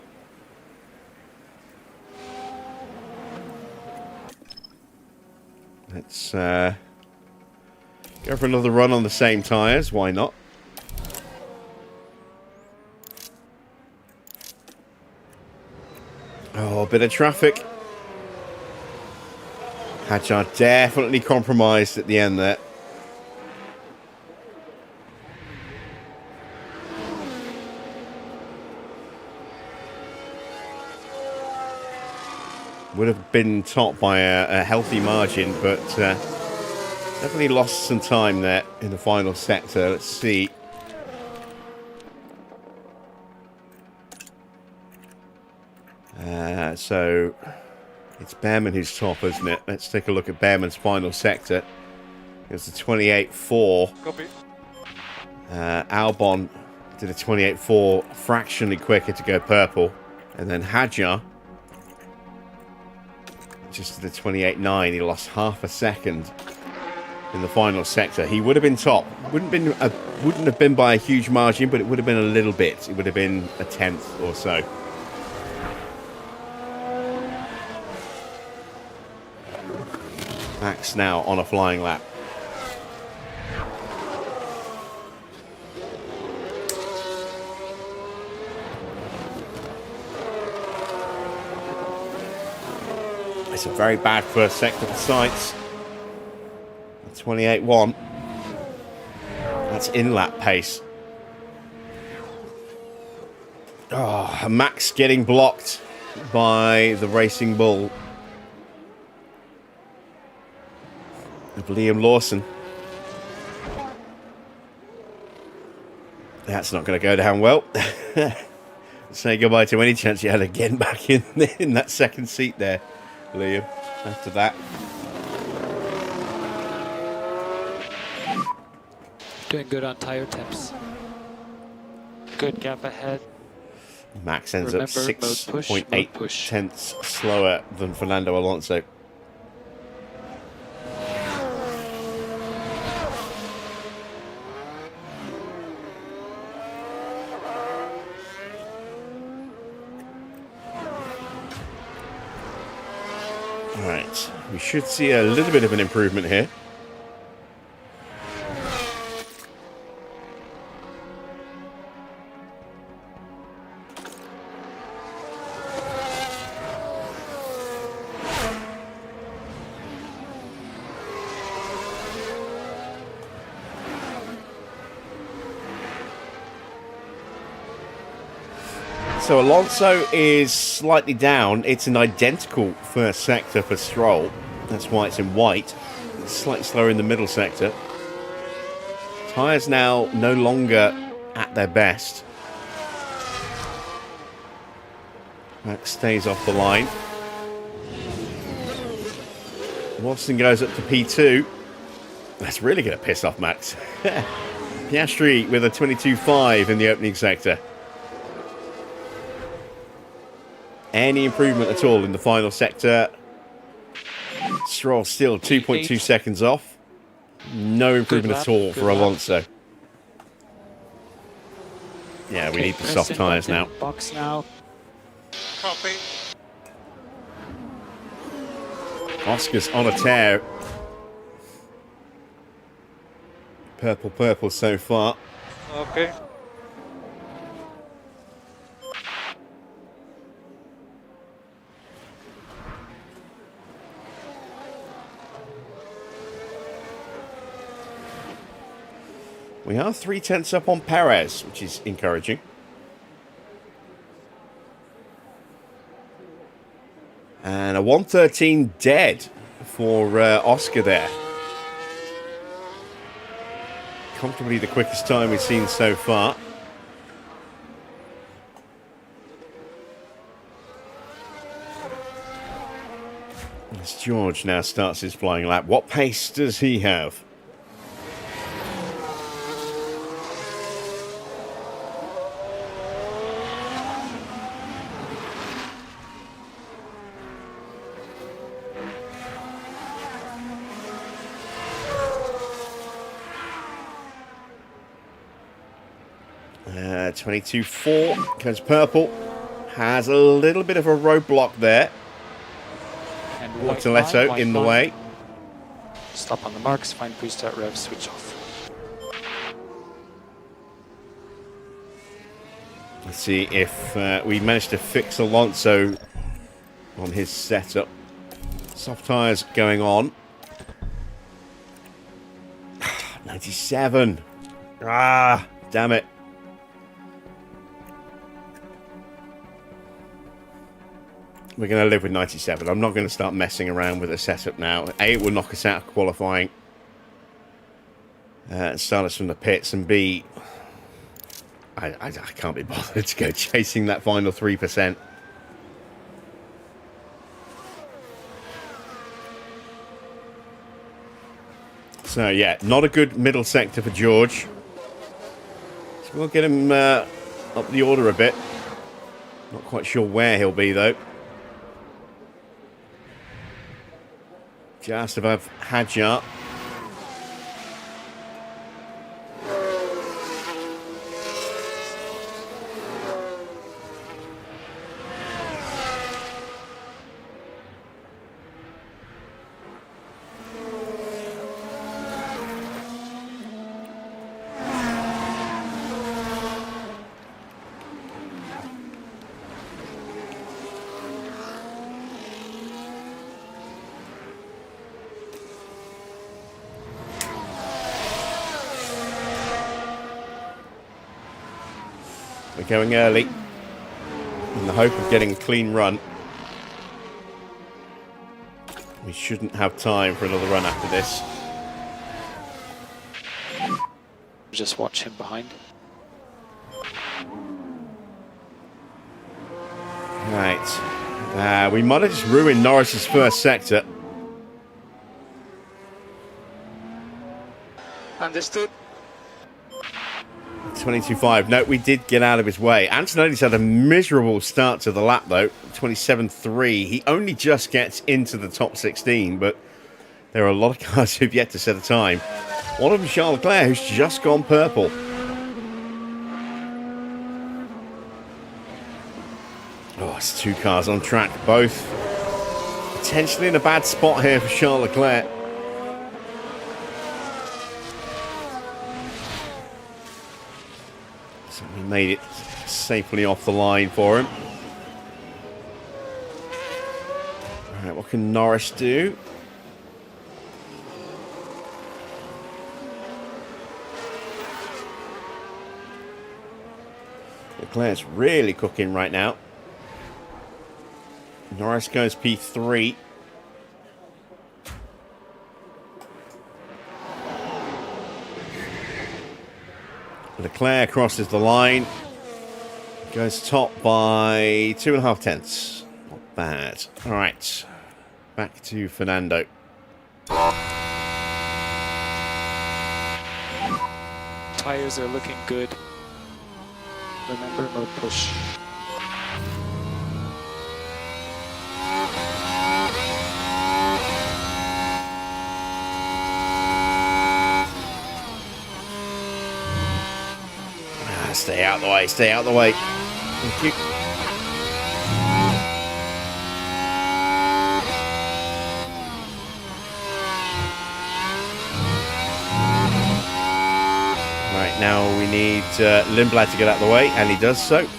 Speaker 1: Let's go for another run on the same tyres. Why not? Oh, a bit of traffic. Hadjar definitely compromised at the end there. Would have been top by a healthy margin, but definitely lost some time there in the final sector. Let's see. So it's Behrman who's top, isn't it? Let's take a look at Behrman's final sector. It was the 28.4.
Speaker 5: Copy.
Speaker 1: Albon did a 28.4, fractionally quicker to go purple. And then Hadjar just did a 28.9. He lost half a second in the final sector. He would have been top. Wouldn't have been by a huge margin, but it would have been a little bit. It would have been a tenth or so. Max now on a flying lap. It's a very bad first sector for Sights. 28.1. That's in lap pace. Oh, Max getting blocked by the Racing Bull of Liam Lawson. That's not going to go down well. Say goodbye to any chance you had of getting back in that second seat there, Liam, after that.
Speaker 6: Doing good on tire temps. Good gap ahead.
Speaker 1: Max ends
Speaker 6: Remember,
Speaker 1: up
Speaker 6: mode
Speaker 1: 6.8
Speaker 6: push.
Speaker 1: tenths slower than Fernando Alonso. Right, we should see a little bit of an improvement here. So Alonso is slightly down. It's an identical first sector for Stroll. That's why it's in white. It's slightly slower in the middle sector. Tyres now no longer at their best. Max stays off the line. Watson goes up to P2. That's really going to piss off Max. Piastri with a 22.5 in the opening sector. Any improvement at all in the final sector? Stroll still 2.2 seconds off. No improvement at all for Alonso. Yeah, we need the soft tyres now.
Speaker 6: Box now.
Speaker 7: Copy.
Speaker 1: Oscar's on a tear. Purple so far.
Speaker 5: Okay.
Speaker 1: We are 3 tenths up on Perez, which is encouraging. And a 113 dead for Oscar there. Comfortably the quickest time we've seen so far. As George now starts his flying lap. What pace does he have? Uh, 22.4 goes purple. Has a little bit of a roadblock there.
Speaker 6: And
Speaker 1: Bortoletto in the way.
Speaker 6: Stop on the marks, find restart rev, switch off.
Speaker 1: Let's see if we manage to fix Alonso on his setup. Soft tyres going on. 97. Ah, damn it. We're going to live with 97. I'm not going to start messing around with a setup now. A, it will knock us out of qualifying. Start us from the pits. And B, I can't be bothered to go chasing that final 3%. So, yeah, not a good middle sector for George. So we'll get him up the order a bit. Not quite sure where he'll be, though. Just above Hadjar. We're going early. the hope of getting a clean run. We shouldn't have time for another run after this.
Speaker 6: Just watch him behind.
Speaker 1: Right. We might have just ruined Norris's first sector.
Speaker 5: Understood.
Speaker 1: 22.5. No, we did get out of his way. Antonelli's had a miserable start to the lap, though. 27.3. He only just gets into the top 16, but there are a lot of cars who've yet to set a time. One of them, Charles Leclerc, who's just gone purple. Oh, it's two cars on track, both potentially in a bad spot here for Charles Leclerc. So he made it safely off the line for him. All right, what can Norris do? Leclerc's really cooking right now. Norris goes P3. Leclerc crosses the line. Goes top by 2.5 tenths. Not bad. All right. Back to Fernando.
Speaker 6: Tires are looking good. Remember, no push.
Speaker 1: Stay out the way, stay out the way. Thank you. Right, now we need Lindblad to get out the way, and he does so. It's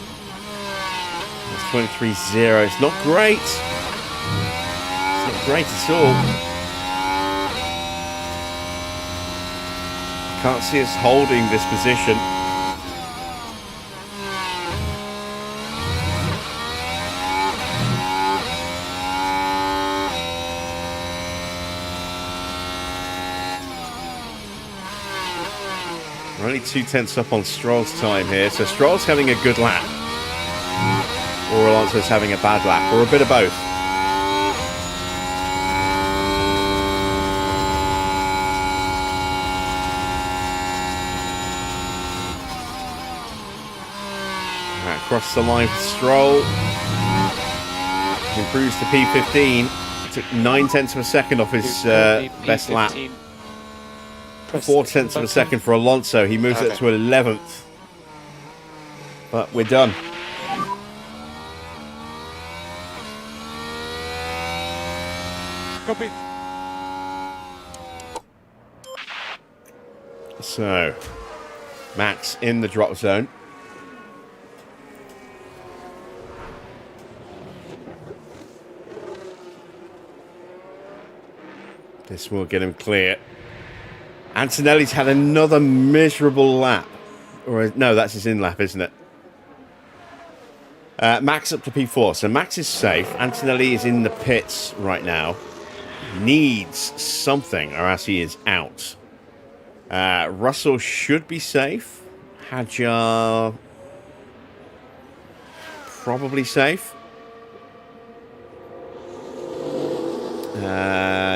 Speaker 1: 23.0. It's not great. It's not great at all. Can't see us holding this position. We're only 2 tenths up on Stroll's time here, so Stroll's having a good lap. Or Alonso's having a bad lap, or a bit of both. Right, across the line for Stroll. Improves to P15. Took 9 tenths of a second off his best lap. 4 tenths of a second for Alonso. He moves it to 11th. But we're done.
Speaker 5: Copy.
Speaker 1: So, Max in the drop zone. This will get him clear. Antonelli's had another miserable lap. Or no, that's his in-lap, isn't it? Max up to P4. So Max is safe. Antonelli is in the pits right now. Needs something, or else he is out. Russell should be safe. Hadjar probably safe.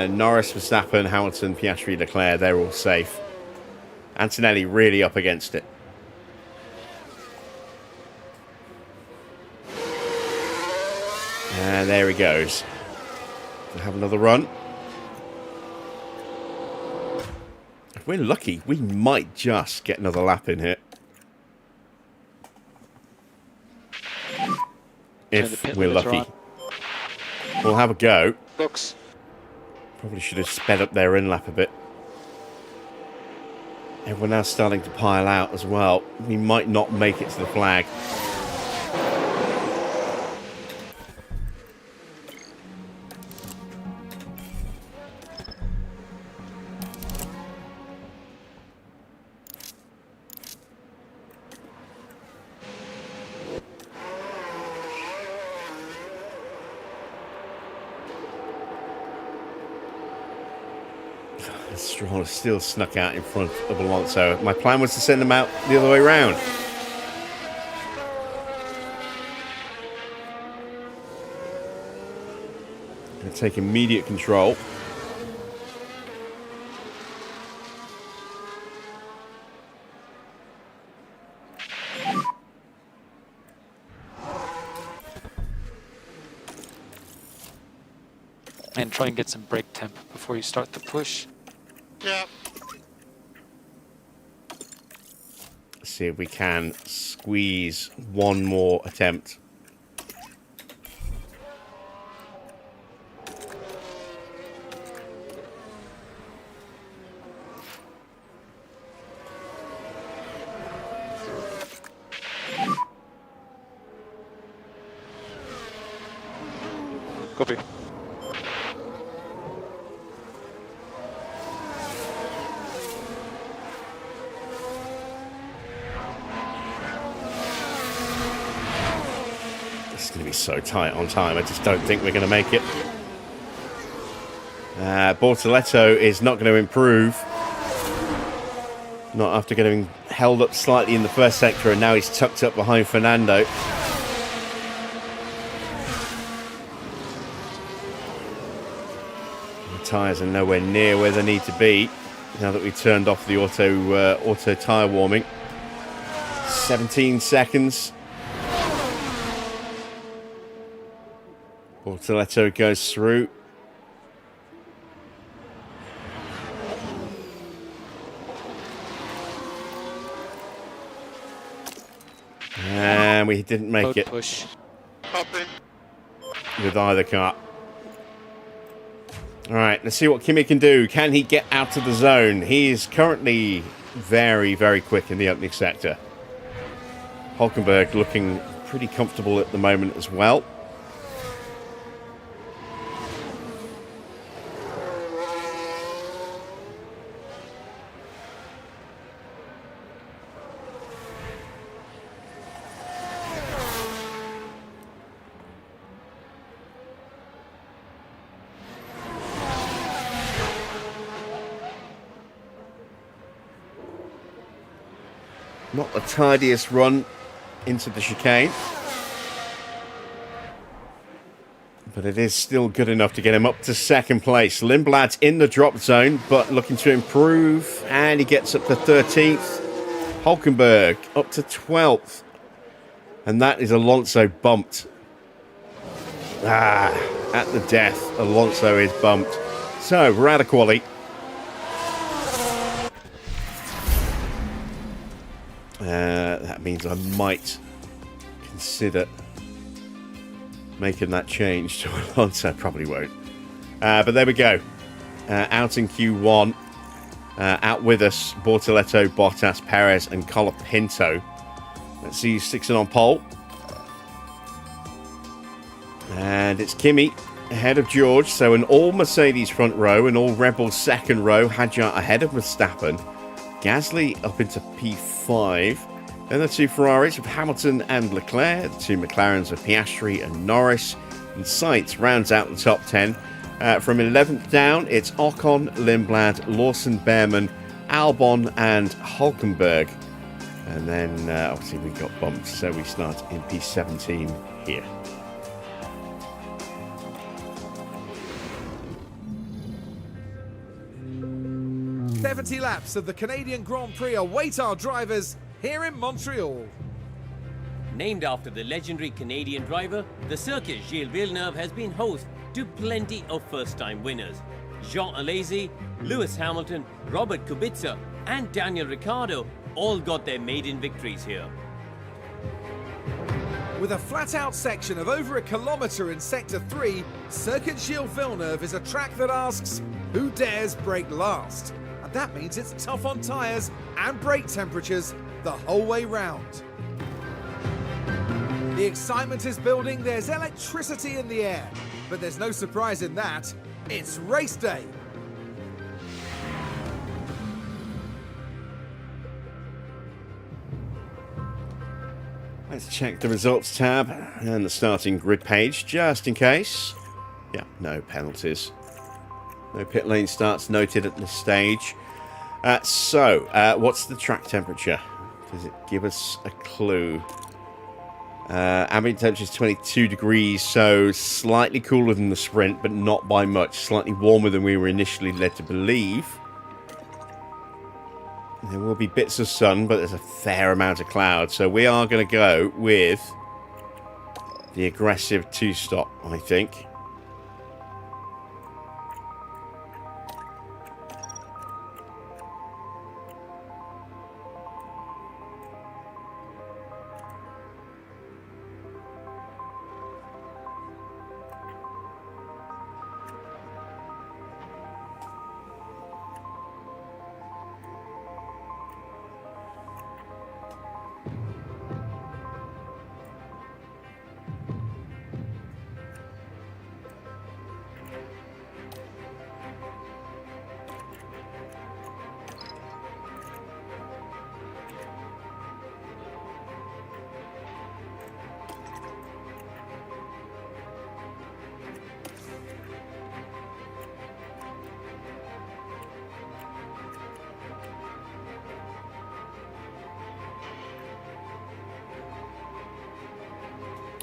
Speaker 1: Norris, Verstappen, Hamilton, Piastri, Leclerc, they're all safe. Antonelli really up against it. And there he goes. We'll have another run. If we're lucky, we might just get another lap in here. If we're lucky. We'll have a go.
Speaker 5: Looks.
Speaker 1: Probably should have sped up their in-lap a bit. Everyone else starting to pile out as well. We might not make it to the flag. Stroll is still snuck out in front of Alonso. My plan was to send him out the other way round. Going to take immediate control.
Speaker 4: And try and get some brake temp before you start the push.
Speaker 7: Yeah.
Speaker 1: See if we can squeeze one more attempt.
Speaker 5: Copy.
Speaker 1: This is going to be so tight on time. I just don't think we're going to make it. Bortoletto is not going to improve. Not after getting held up slightly in the first sector, and now he's tucked up behind Fernando. The tyres are nowhere near where they need to be now that we turned off the auto tyre warming. 17 seconds. Bortoletto goes through. And we didn't make
Speaker 6: Road
Speaker 1: it
Speaker 6: push.
Speaker 7: Copy.
Speaker 1: with either car. Alright, let's see what Kimi can do. Can he get out of the zone? He is currently very, very quick in the opening sector. Hulkenberg looking pretty comfortable at the moment as well. Not the tidiest run into the chicane, but it is still good enough to get him up to second place. Lindblad's in the drop zone, but looking to improve, and he gets up to 13th. Hulkenberg up to 12th, and that is Alonso bumped. At the death, Alonso is bumped. So we're out of quali. That means I might consider making that change to Alonso. Probably won't. But there we go. Out in Q1. Out with us, Bortoletto, Bottas, Perez, and Colapinto. Let's see who's sixing on pole. And it's Kimi ahead of George. So an all Mercedes front row, an all Red Bull second row. Hadjar ahead of Verstappen. Gasly up into P5. Then the two Ferraris of Hamilton and Leclerc. The two McLarens of Piastri and Norris. And Sainz rounds out the top 10. From 11th down, it's Ocon, Lindblad, Lawson, Behrman, Albon, and Hulkenberg. And then obviously we got bumped, so we start in P17 here.
Speaker 2: "70 laps of the Canadian Grand Prix await our drivers here in Montreal."
Speaker 3: Named after the legendary Canadian driver, the circuit Gilles Villeneuve has been host to plenty of first-time winners. Jean Alesi, Lewis Hamilton, Robert Kubica, and Daniel Ricciardo all got their maiden victories here.
Speaker 2: With a flat-out section of over a kilometre in Sector 3, Circuit Gilles Villeneuve is a track that asks, who dares brake last? And that means it's tough on tyres and brake temperatures the whole way round. The excitement is building, there's electricity in the air, but there's no surprise in that, it's race day.
Speaker 1: Let's check the results tab and the starting grid page, just in case. Yeah, no penalties. No pit lane starts noted at this stage. What's the track temperature? Does it give us a clue? Ambient temperature is 22 degrees, so slightly cooler than the sprint, but not by much. Slightly warmer than we were initially led to believe. There will be bits of sun, but there's a fair amount of cloud. So we are going to go with the aggressive two-stop, I think.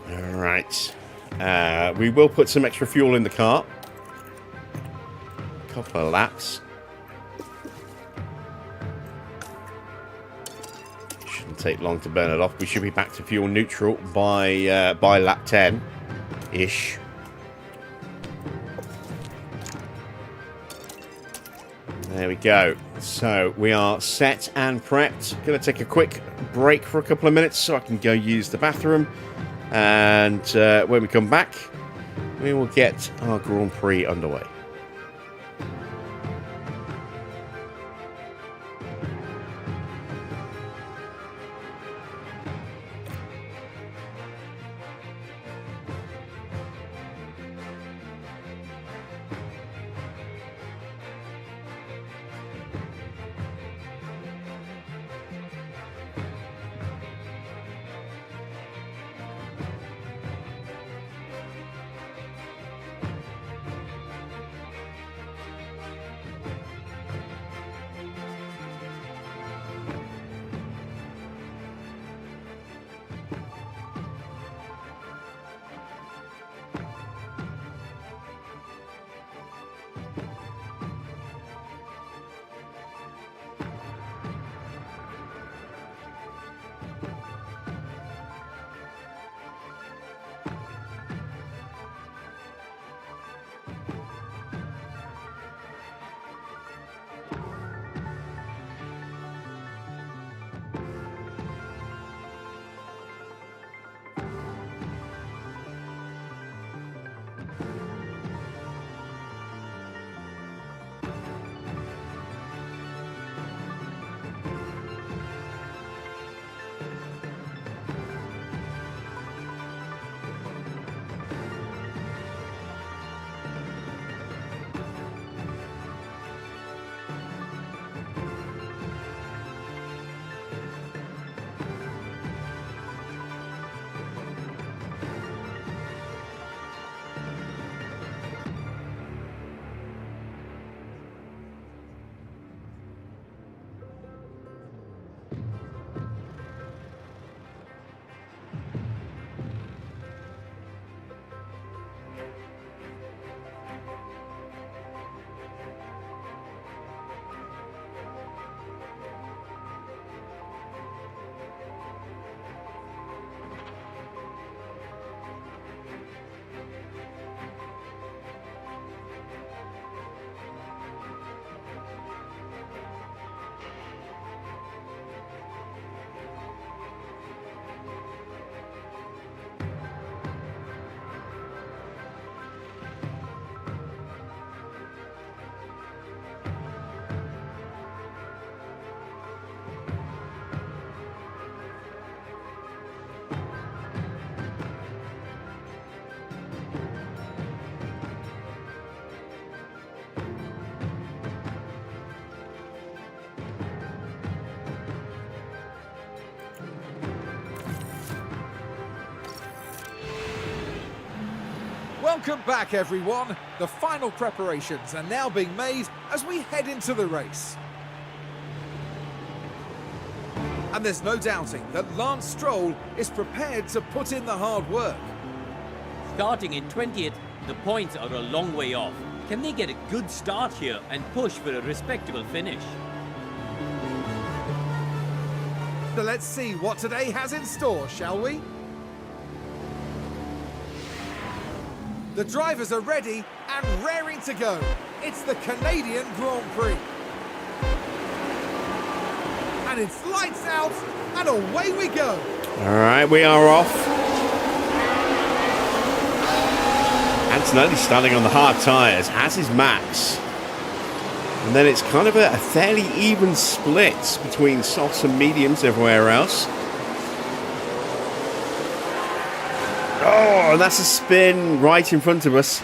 Speaker 1: Alright. We will put some extra fuel in the car. A couple of laps. Shouldn't take long to burn it off. We should be back to fuel neutral by lap 10-ish. There we go. So we are set and prepped. Going to take a quick break for a couple of minutes so I can go use the bathroom. And when we come back, we will get our Grand Prix underway.
Speaker 2: Welcome back, everyone. The final preparations are now being made as we head into the race. And there's no doubting that Lance Stroll is prepared to put in the hard work.
Speaker 3: Starting in 20th, the points are a long way off. Can they get a good start here and push for a respectable finish?
Speaker 2: So let's see what today has in store, shall we? The drivers are ready and raring to go. It's the Canadian Grand Prix. And it's lights out and away we go.
Speaker 1: All right, we are off. Antonelli standing on the hard tyres, as is Max. And then it's kind of a fairly even split between softs and mediums everywhere else. Oh, and that's a spin right in front of us.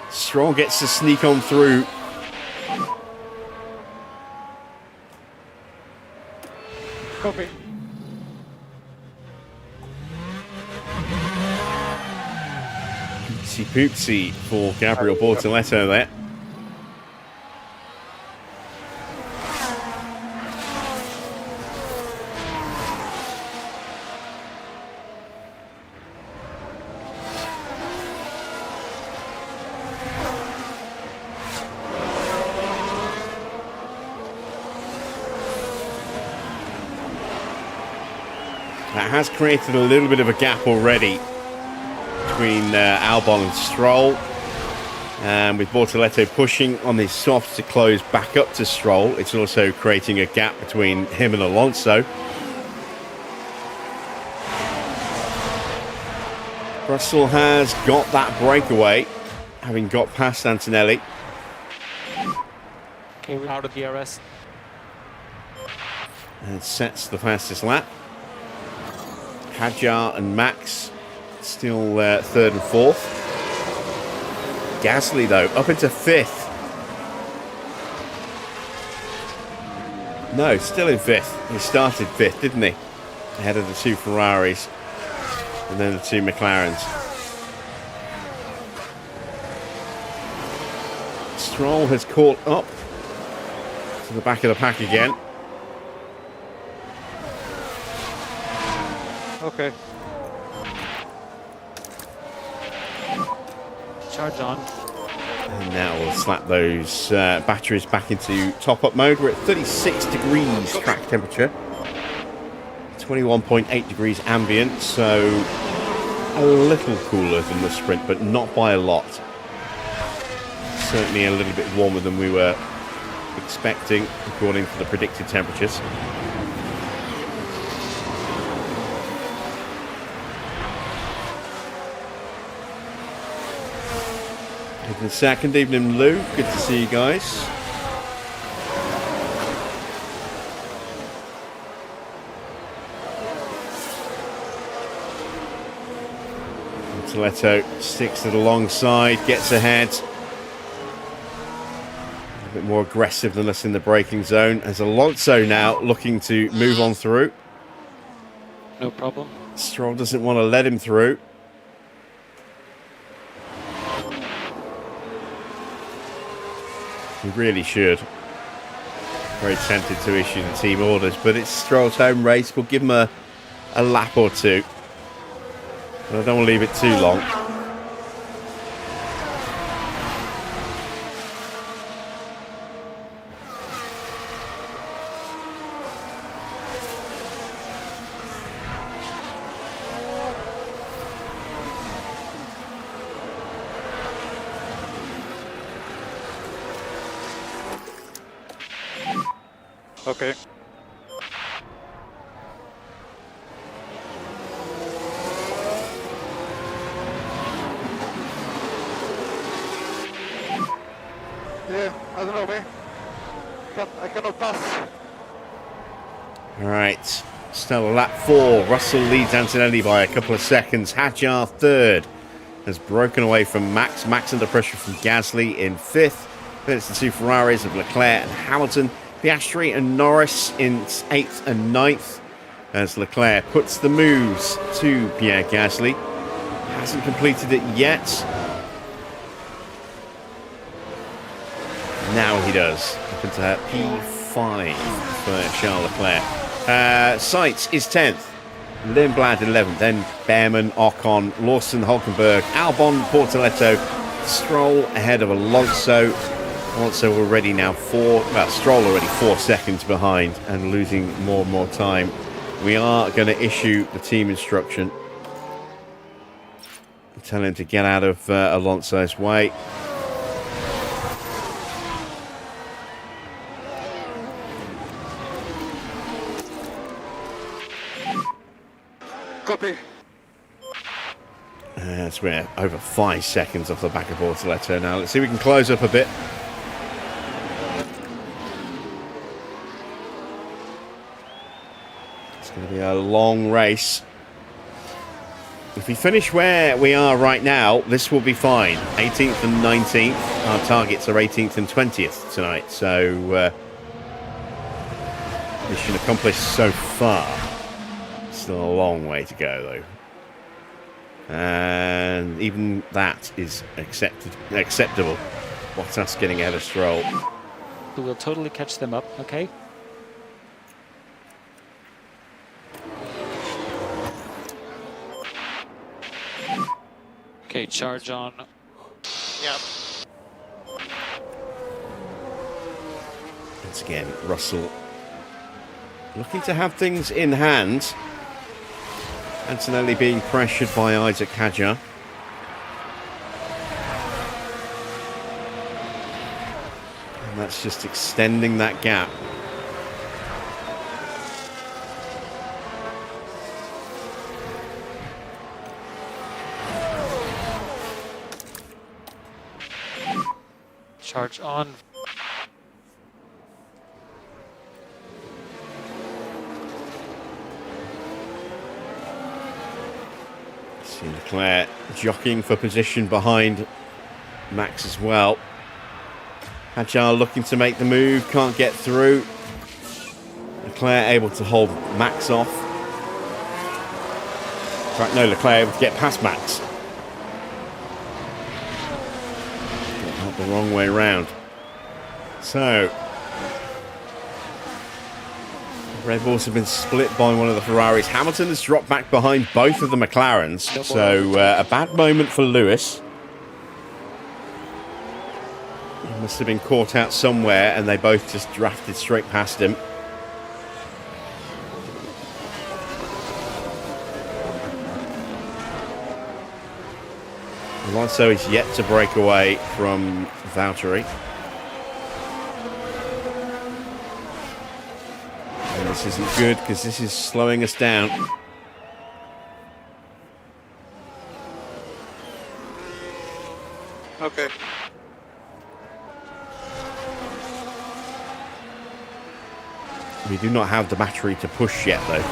Speaker 1: Stroll gets to sneak on through.
Speaker 5: Copy.
Speaker 1: Poopsie poopsie for Gabriel Bortoletto there. That has created a little bit of a gap already between Albon and Stroll. And with Bortoletto pushing on his softs to close back up to Stroll, it's also creating a gap between him and Alonso. Russell has got that breakaway, having got past Antonelli.
Speaker 6: Okay, we're out of the DRS.
Speaker 1: And sets the fastest lap. Hadjar and Max still third and fourth. Gasly, though, up into fifth. No, still in fifth. He started fifth, didn't he? Ahead of the two Ferraris and then the two McLarens. Stroll has caught up to the back of the pack again.
Speaker 5: Okay.
Speaker 6: Charge on.
Speaker 1: And now we'll slap those batteries back into top-up mode. We're at 36 degrees track temperature. 21.8 degrees ambient, so a little cooler than the sprint, but not by a lot. Certainly a little bit warmer than we were expecting, according to the predicted temperatures. Evening second, evening Lou, good to see you guys. Bortoletto sticks to the long side, gets ahead. A bit more aggressive than us in the braking zone, as Alonso now looking to move on through.
Speaker 6: No problem.
Speaker 1: Stroll doesn't want to let him through. He really should. Very tempted to issue the team orders, but it's Stroll's home race. We'll give him a lap or two. But I don't want to leave it too long.
Speaker 5: Okay. Yeah, I don't know, man. I cannot pass.
Speaker 1: All right, still lap 4. Russell leads Antonelli by a couple of seconds. Hadjar third has broken away from Max. Max under pressure from Gasly in 5th. Then it's the two Ferraris of Leclerc and Hamilton. Piastri and Norris in 8th and 9th as Leclerc puts the moves to Pierre Gasly. Hasn't completed it yet. Now he does. Up into P5 for Charles Leclerc. Seitz is 10th. Lindblad 11th. Then Behrman, Ocon, Lawson, Hulkenberg, Albon, Portoletto, Stroll ahead of Alonso. Alonso already now Stroll already 4 seconds behind and losing more and more time. We are going to issue the team instruction. Tell him to get out of Alonso's way.
Speaker 5: Copy.
Speaker 1: So we're over 5 seconds off the back of Bortoletto now. Let's see if we can close up a bit. It's going to be a long race. If we finish where we are right now, this will be fine. 18th and 19th. Our targets are 18th and 20th tonight. So, mission accomplished so far. Still a long way to go, though. And even that is acceptable. Bottas getting ahead of Stroll.
Speaker 6: We'll totally catch them up, okay? Okay, charge on.
Speaker 7: Yep.
Speaker 1: Once again, Russell looking to have things in hand. Antonelli being pressured by Isaac Hadjar. And that's just extending that gap.
Speaker 6: Charge on.
Speaker 1: See Leclerc jockeying for position behind Max as well. Hadjar looking to make the move, can't get through. Leclerc able to hold Max off. In fact, no, Leclerc able to get past Max. Not the wrong way round. So, Red Bulls have been split by one of the Ferraris. Hamilton has dropped back behind both of the McLarens. So, a bad moment for Lewis. He must have been caught out somewhere and they both just drafted straight past him. Alonso is yet to break away from Valtteri. And this isn't good because this is slowing us down.
Speaker 5: Okay.
Speaker 1: We do not have the battery to push yet, though.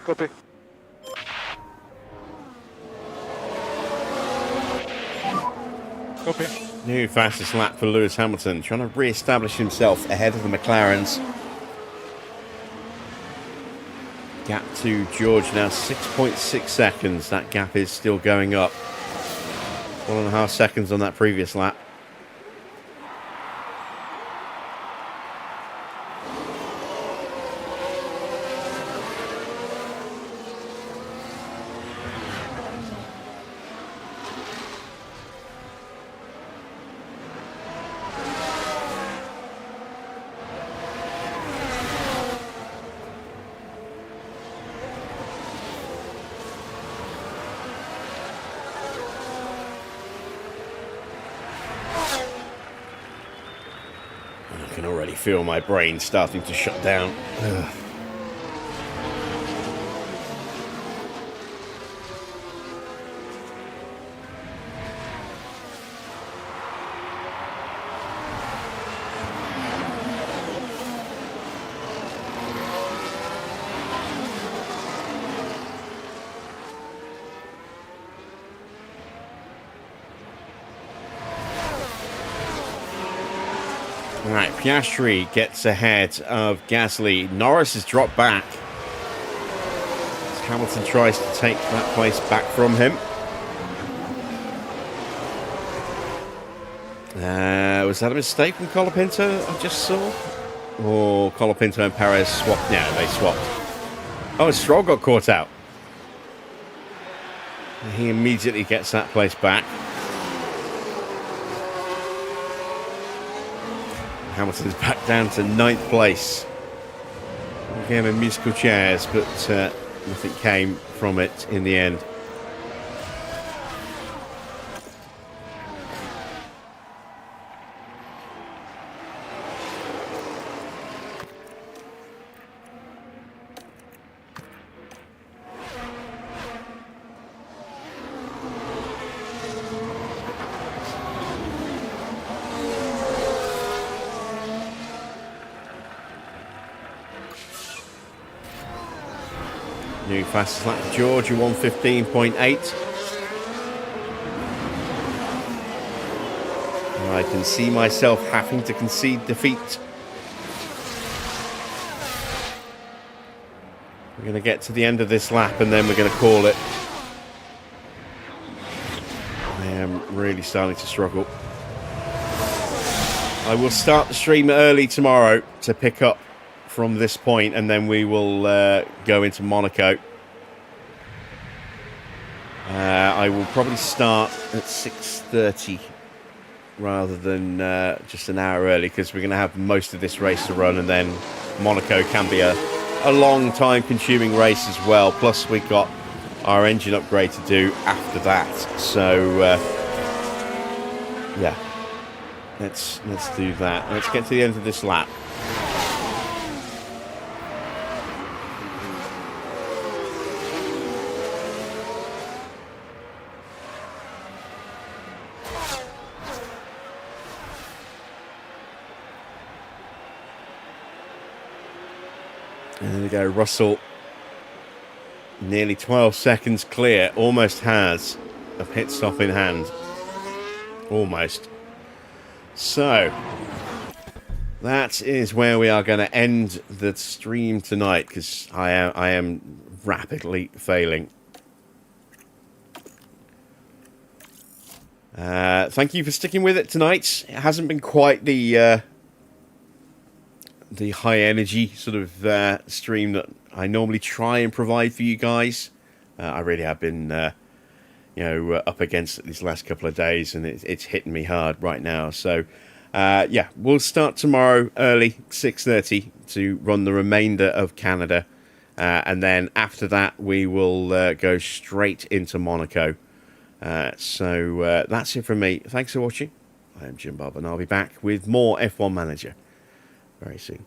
Speaker 5: Copy.
Speaker 7: Copy.
Speaker 1: New fastest lap for Lewis Hamilton, trying to re-establish himself ahead of the McLarens. Gap to George now 6.6 seconds. That gap is still going up. 1.5 seconds on that previous lap. I can already feel my brain starting to shut down. Ugh. Piastri gets ahead of Gasly. Norris has dropped back. As Hamilton tries to take that place back from him. Was that a mistake from Colapinto I just saw? Or Colapinto and Perez swapped? Yeah, they swapped. Oh, Stroll got caught out. He immediately gets that place back. Hamilton's back down to 9th place. We gave him musical chairs, but nothing came from it in the end. New fastest lap for Georgia, 1:15.8. I can see myself having to concede defeat. We're going to get to the end of this lap and then we're going to call it. I am really starting to struggle. I will start the stream early tomorrow to pick up from this point, and then we will go into Monaco. I will probably start at 6:30 rather than just an hour early, because we're going to have most of this race to run, and then Monaco can be a long time consuming race as well. Plus we've got our engine upgrade to do after that. So yeah, let's do that. Let's get to the end of this lap. And there we go, Russell, nearly 12 seconds clear, almost has a pit stop in hand. Almost. So, that is where we are going to end the stream tonight, because I am rapidly failing. Thank you for sticking with it tonight. It hasn't been quite the high energy sort of stream that I normally try and provide for you guys. I really have been up against it these last couple of days, and it's hitting me hard right now. So yeah, we'll start tomorrow early, 6:30, to run the remainder of Canada, and then after that we will go straight into Monaco. So that's it from me. Thanks for watching. I am Jim Bob, and I'll be back with more F1 Manager very soon.